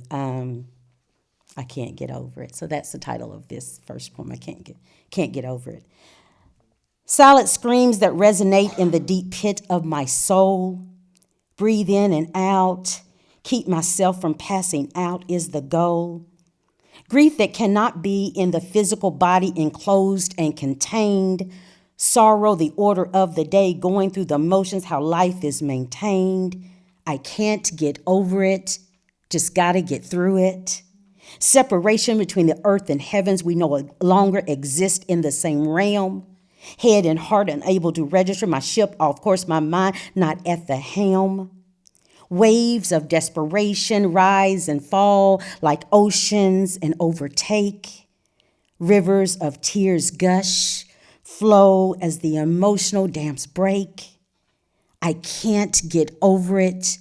[SPEAKER 2] I can't get over it. So that's the title of this first poem. I can't get over it. Silent screams that resonate in the deep pit of my soul. Breathe in and out. Keep myself from passing out is the goal. Grief that cannot be in the physical body enclosed and contained. Sorrow, the order of the day, going through the motions, how life is maintained. I can't get over it, just gotta get through it. Separation between the earth and heavens, we no longer exist in the same realm. Head and heart unable to register, my ship off course, my mind not at the helm. Waves of desperation rise and fall like oceans and overtake.
[SPEAKER 7] Rivers of tears gush, flow as the emotional dams break. I can't get over it.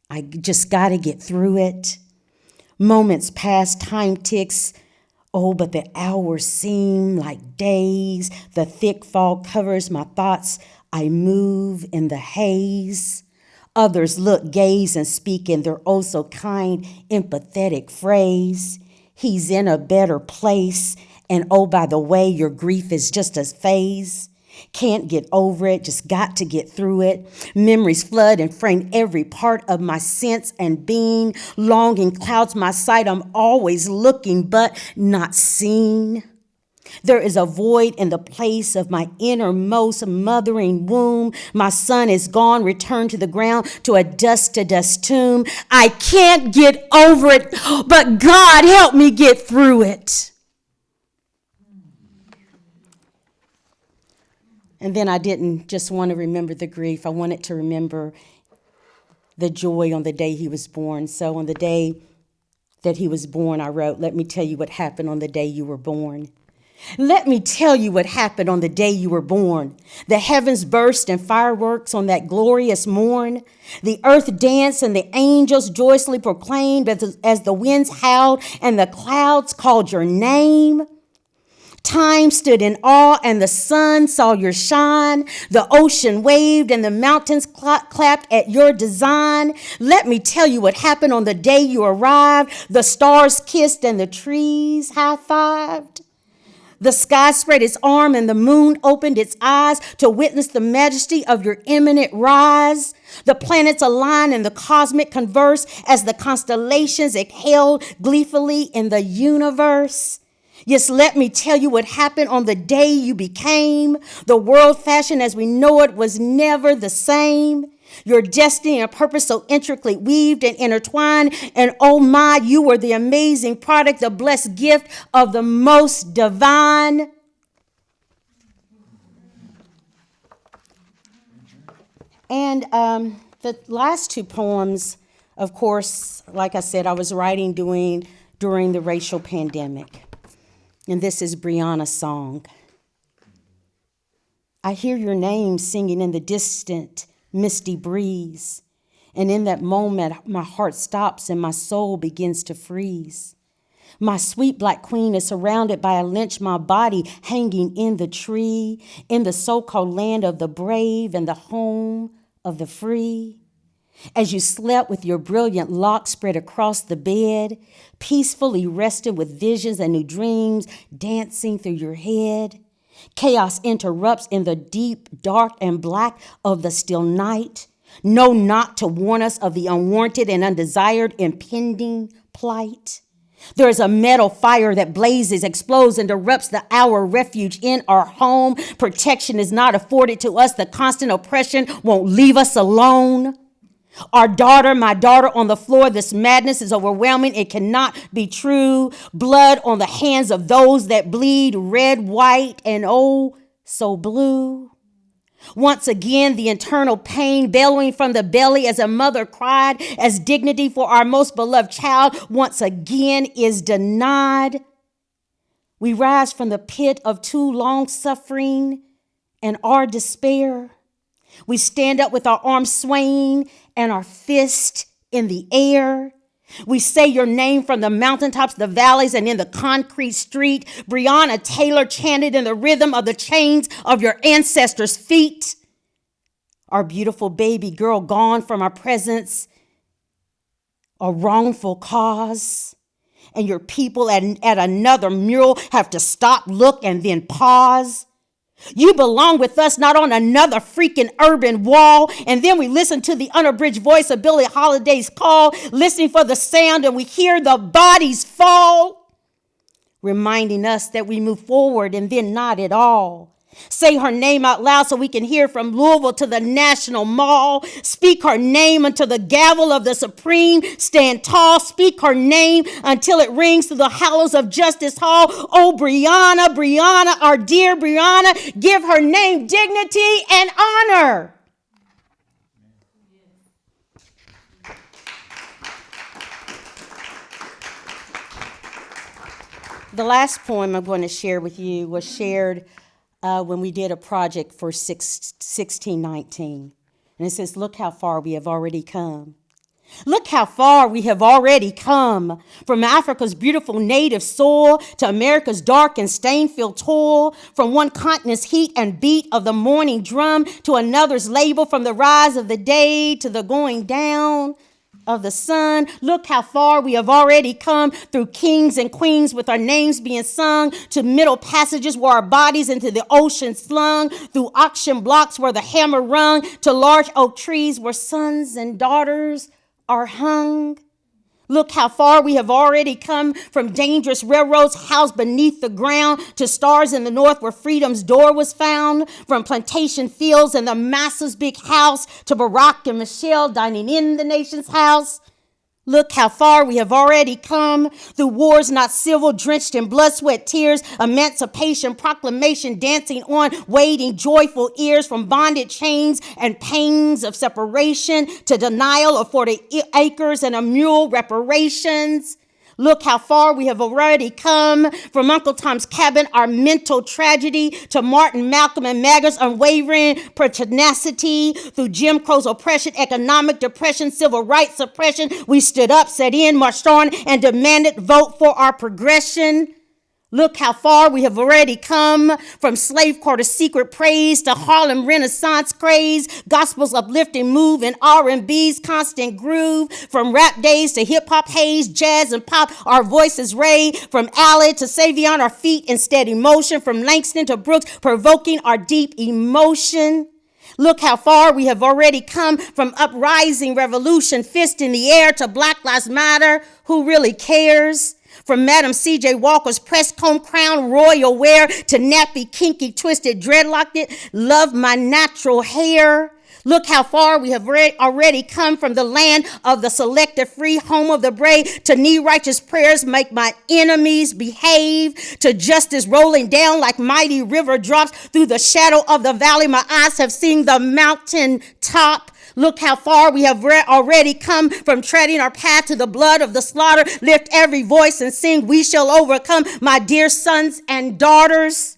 [SPEAKER 7] I just gotta get through it. Moments pass, time ticks. Oh, but the hours seem like days. The thick fog covers my thoughts. I move in the haze. Others look, gaze, and speak in their oh so kind, empathetic phrase. He's in a better place. And oh, by the way, your grief is just a phase. Can't get over it, just got to get through it. Memories flood and frame every part of my sense and being. Longing clouds my sight. I'm always looking but not seen. There is a void in the place of my innermost mothering womb. My son is gone, returned to the ground, to a dust-to-dust tomb. I can't get over it, but God help me get through it. And then I didn't just want to remember the grief. I wanted to remember the joy on the day he was born. So on the day that he was born, I wrote, let me tell you what happened on the day you were born. Let me tell you what happened on the day you were born. The heavens burst in fireworks on that glorious morn. The earth danced and the angels joyously proclaimed as the winds howled and the clouds called your name. Time stood in awe and the sun saw your shine. The ocean waved and the mountains clapped at your design. Let me tell you what happened on the day you arrived. The stars kissed and the trees high-fived. The sky spread its arm and the moon opened its eyes to witness the majesty of your imminent rise. The planets aligned and the cosmic converse as the constellations exhaled gleefully in the universe. Yes, let me tell you what happened on the day you became. The world fashioned as we know it was never the same. Your destiny and purpose so intricately weaved and intertwined. And oh my, you were the amazing product, the blessed gift of the most divine. And the last two poems, of course, like I said, I was writing during the racial pandemic. And this is Brianna's song. I hear your name singing in the distant, misty breeze. And in that moment, my heart stops and my soul begins to freeze. My sweet black queen is surrounded by a lynch, my body hanging in the tree, in the so-called land of the brave and the home of the free. As you slept with your brilliant locks spread across the bed, peacefully rested with visions and new dreams dancing through your head. Chaos interrupts in the deep, dark, and black of the still night. No knock to warn us of the unwarranted and undesired impending plight. There is a metal fire that blazes, explodes, and erupts our refuge in our home. Protection is not afforded to us. The constant oppression won't leave us alone. My daughter on the floor, this madness is overwhelming. It cannot be true. Blood on the hands of those that bleed, red, white, and oh, so blue. Once again, the internal pain bellowing from the belly as a mother cried, as dignity for our most beloved child once again is denied. We rise from the pit of too long suffering and our despair. We stand up with our arms swaying and our fist in the air. We say your name from the mountaintops, the valleys, and in the concrete street. Breonna Taylor chanted in the rhythm of the chains of your ancestors' feet. Our beautiful baby girl gone from our presence, a wrongful cause. And your people at another mural have to stop, look, and then pause. You belong with us, not on another freaking urban wall. And then we listen to the unabridged voice of Billie Holiday's call, listening for the sound, and we hear the bodies fall, reminding us that we move forward and then not at all. Say her name out loud so we can hear from Louisville to the National Mall. Speak her name until the gavel of the Supreme stand tall. Speak her name until it rings through the hallows of Justice Hall. Oh, Breonna, our dear Breonna, give her name dignity and honor. The last poem I'm going to share with you was shared when we did a project for 1619. And it says, look how far we have already come. Look how far we have already come, from Africa's beautiful native soil to America's dark and stain-filled toil, from one continent's heat and beat of the morning drum to another's label, from the rise of the day to the going down of the sun. Look how far we have already come, through kings and queens with our names being sung, to middle passages where our bodies into the ocean slung, through auction blocks where the hammer rung, to large oak trees where sons and daughters are hung. Look how far we have already come, from dangerous railroads housed beneath the ground to stars in the north where freedom's door was found, from plantation fields and the master's big house to Barack and Michelle dining in the nation's house. Look how far we have already come, through wars not civil, drenched in blood, sweat, tears, emancipation, proclamation, dancing on, waiting joyful ears, from bonded chains and pains of separation to denial of 40 acres and a mule reparations. Look how far we have already come, from Uncle Tom's Cabin, our mental tragedy, to Martin, Malcolm, and Maggard's unwavering pertinacity. Through Jim Crow's oppression, economic depression, civil rights suppression, we stood up, set in, marched on, and demanded vote for our progression. Look how far we have already come, from slave quarter secret praise to Harlem Renaissance craze, gospel's uplifting move and R&B's constant groove, from rap days to hip-hop haze, jazz and pop, our voices ray, from Allen to Savion, our feet in steady motion, from Langston to Brooks, provoking our deep emotion. Look how far we have already come, from uprising revolution, fist in the air, to Black Lives Matter, who really cares? From Madam C.J. Walker's press comb crown royal wear to nappy, kinky, twisted, dreadlocked it, love my natural hair. Look how far we have already come, from the land of the selective free, home of the brave, to knee righteous prayers make my enemies behave, to justice rolling down like mighty river drops through the shadow of the valley. My eyes have seen the mountain top. Look how far we have already come, from treading our path to the blood of the slaughter. Lift every voice and sing, we shall overcome, my dear sons and daughters.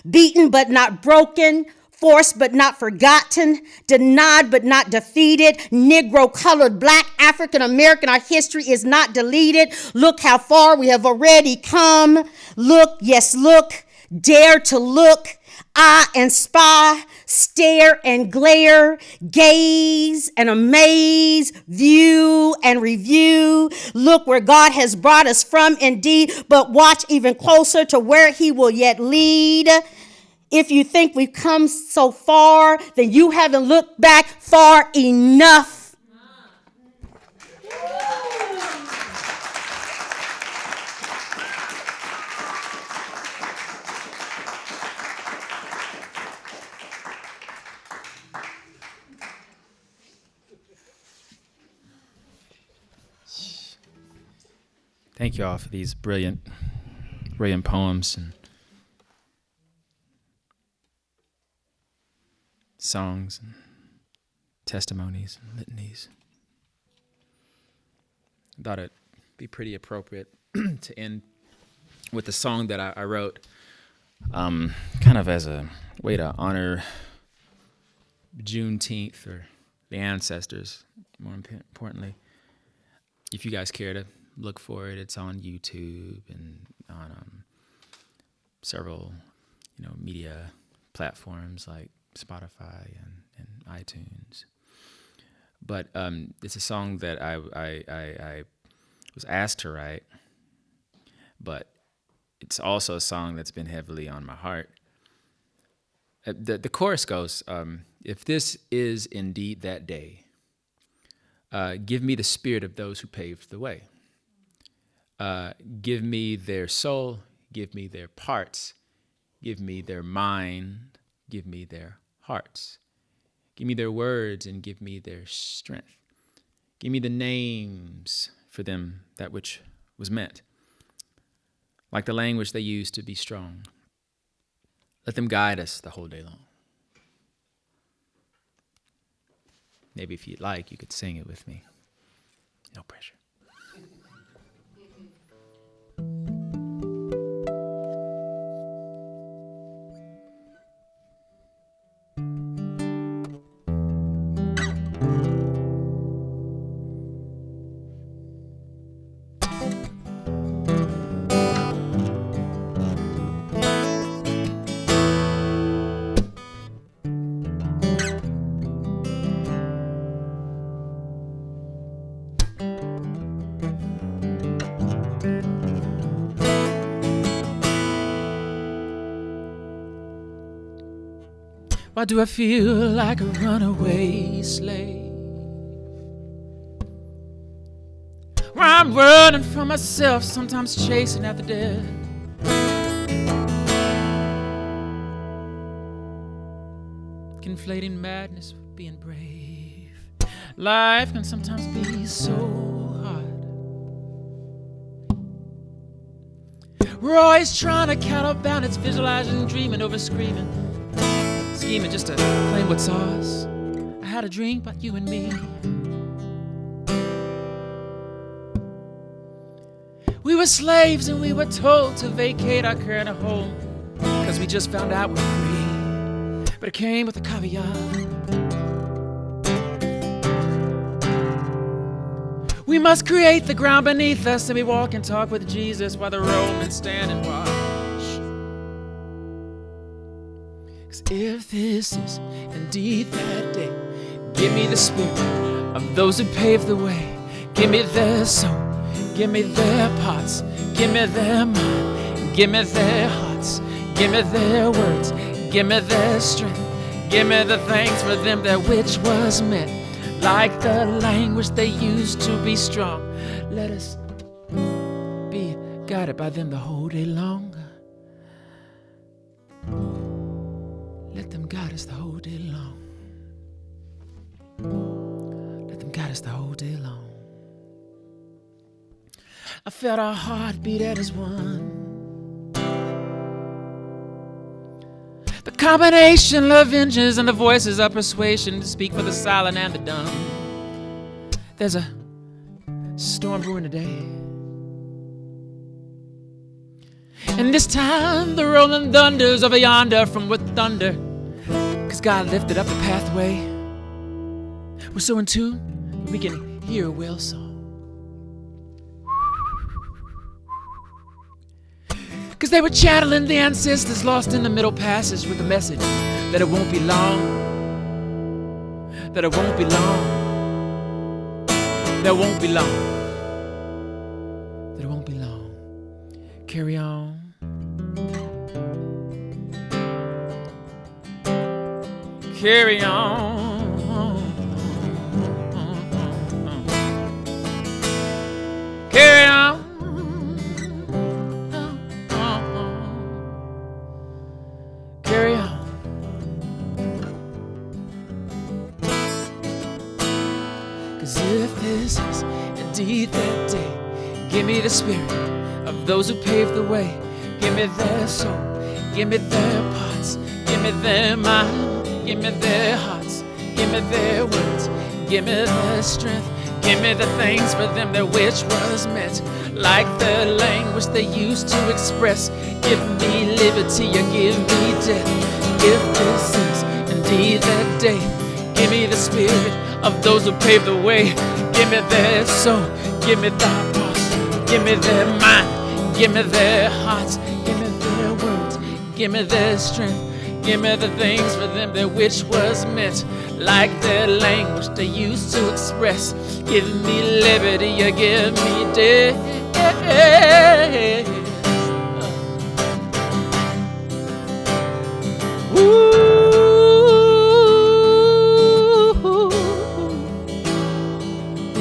[SPEAKER 7] Beaten but not broken, forced but not forgotten, denied but not defeated, Negro, colored, Black, African American, our history is not deleted. Look how far we have already come. Look, yes, look, dare to look, eye and spy, stare and glare, gaze and amaze, view and review. Look where God has brought us from indeed, but watch even closer to where he will yet lead. If you think we've come so far, then you haven't looked back far enough.
[SPEAKER 3] Thank you all for these brilliant poems and songs and testimonies and litanies. I thought it'd be pretty appropriate to end with a song that I wrote kind of as a way to honor Juneteenth, or the ancestors, more importantly. If you guys care to look for it, it's on YouTube and on several media platforms like Spotify and iTunes. But it's a song that I was asked to write, but it's also a song that's been heavily on my heart. The chorus goes, if this is indeed that day, give me the spirit of those who paved the way. Give me their soul, give me their parts, give me their mind, give me their hearts. Give me their words and give me their strength. Give me the names for them, that which was meant. Like the language they used to be strong. Let them guide us the whole day long. Maybe if you'd like, you could sing it with me. No pressure. Why do I feel like a runaway slave? Where I'm running from myself, sometimes chasing after death. Conflating madness with being brave. Life can sometimes be so hard. We're always trying to counterbalance, visualizing, dreaming over screaming. Scheming just to claim what's ours. I had a dream about you and me. We were slaves and we were told to vacate our current home, 'cause we just found out we're free. But it came with a caveat. We must create the ground beneath us, and we walk and talk with Jesus while the Romans stand and watch. If this is indeed that day, give me the spirit of those who paved the way. Give me their soul, give me their parts, give me their mind, give me their hearts, give me their words, give me their strength, give me the thanks for them that which was meant, like the language they used to be strong. Let us be guided by them the whole day long. Let them guide us the whole day long. Let them guide us the whole day long. I felt our heart beat as one. The combination of engines and the voices of persuasion to speak for the silent and the dumb. There's a storm brewing today. And this time the rolling thunders over yonder from with thunder, 'cause God lifted up the pathway. We're so in tune we can hear a whale song. 'Cause they were channeling the ancestors lost in the middle passage with the message that it won't be long, that it won't be long, that it won't be long, that it won't be long. Carry on. Carry on. Carry on. Carry on. 'Cause if this is indeed that day, give me the spirit of those who paved the way. Give me their soul, give me their parts, give me their mind, give me their hearts, give me their words, give me their strength, give me the things for them that which was meant, like the language they used to express. Give me liberty or give me death. If this is indeed that day, give me the spirit of those who paved the way. Give me their soul, give me their parts, give me their mind, give me their hearts, give me their words, give me their strength, give me the things for them that which was meant, like their language they used to express. Give me liberty or give me death. Ooh.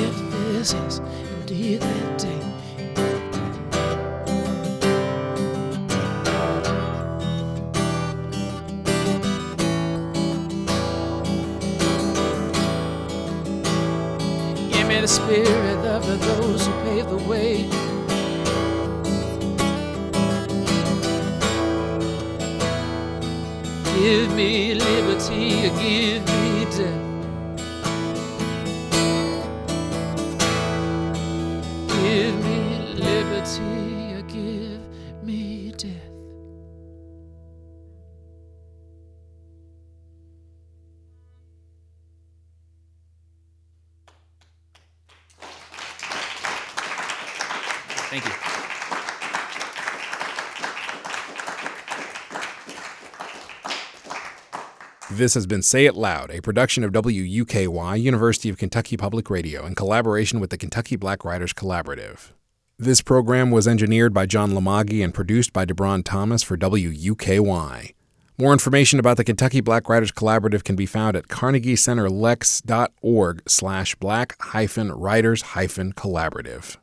[SPEAKER 3] If this is indeed that day, give me the spirit of those who paved the way. Give me liberty or give me death. Give me liberty or give me death.
[SPEAKER 8] Thank you.
[SPEAKER 1] This has been Say It Loud, a production of WUKY, University of Kentucky Public Radio, in collaboration with the Kentucky Black Writers Collaborative. This program was engineered by John Lamaghi and produced by DeBron Thomas for WUKY. More information about the Kentucky Black Writers Collaborative can be found at carnegiecenterlex.org/black-writers-collaborative.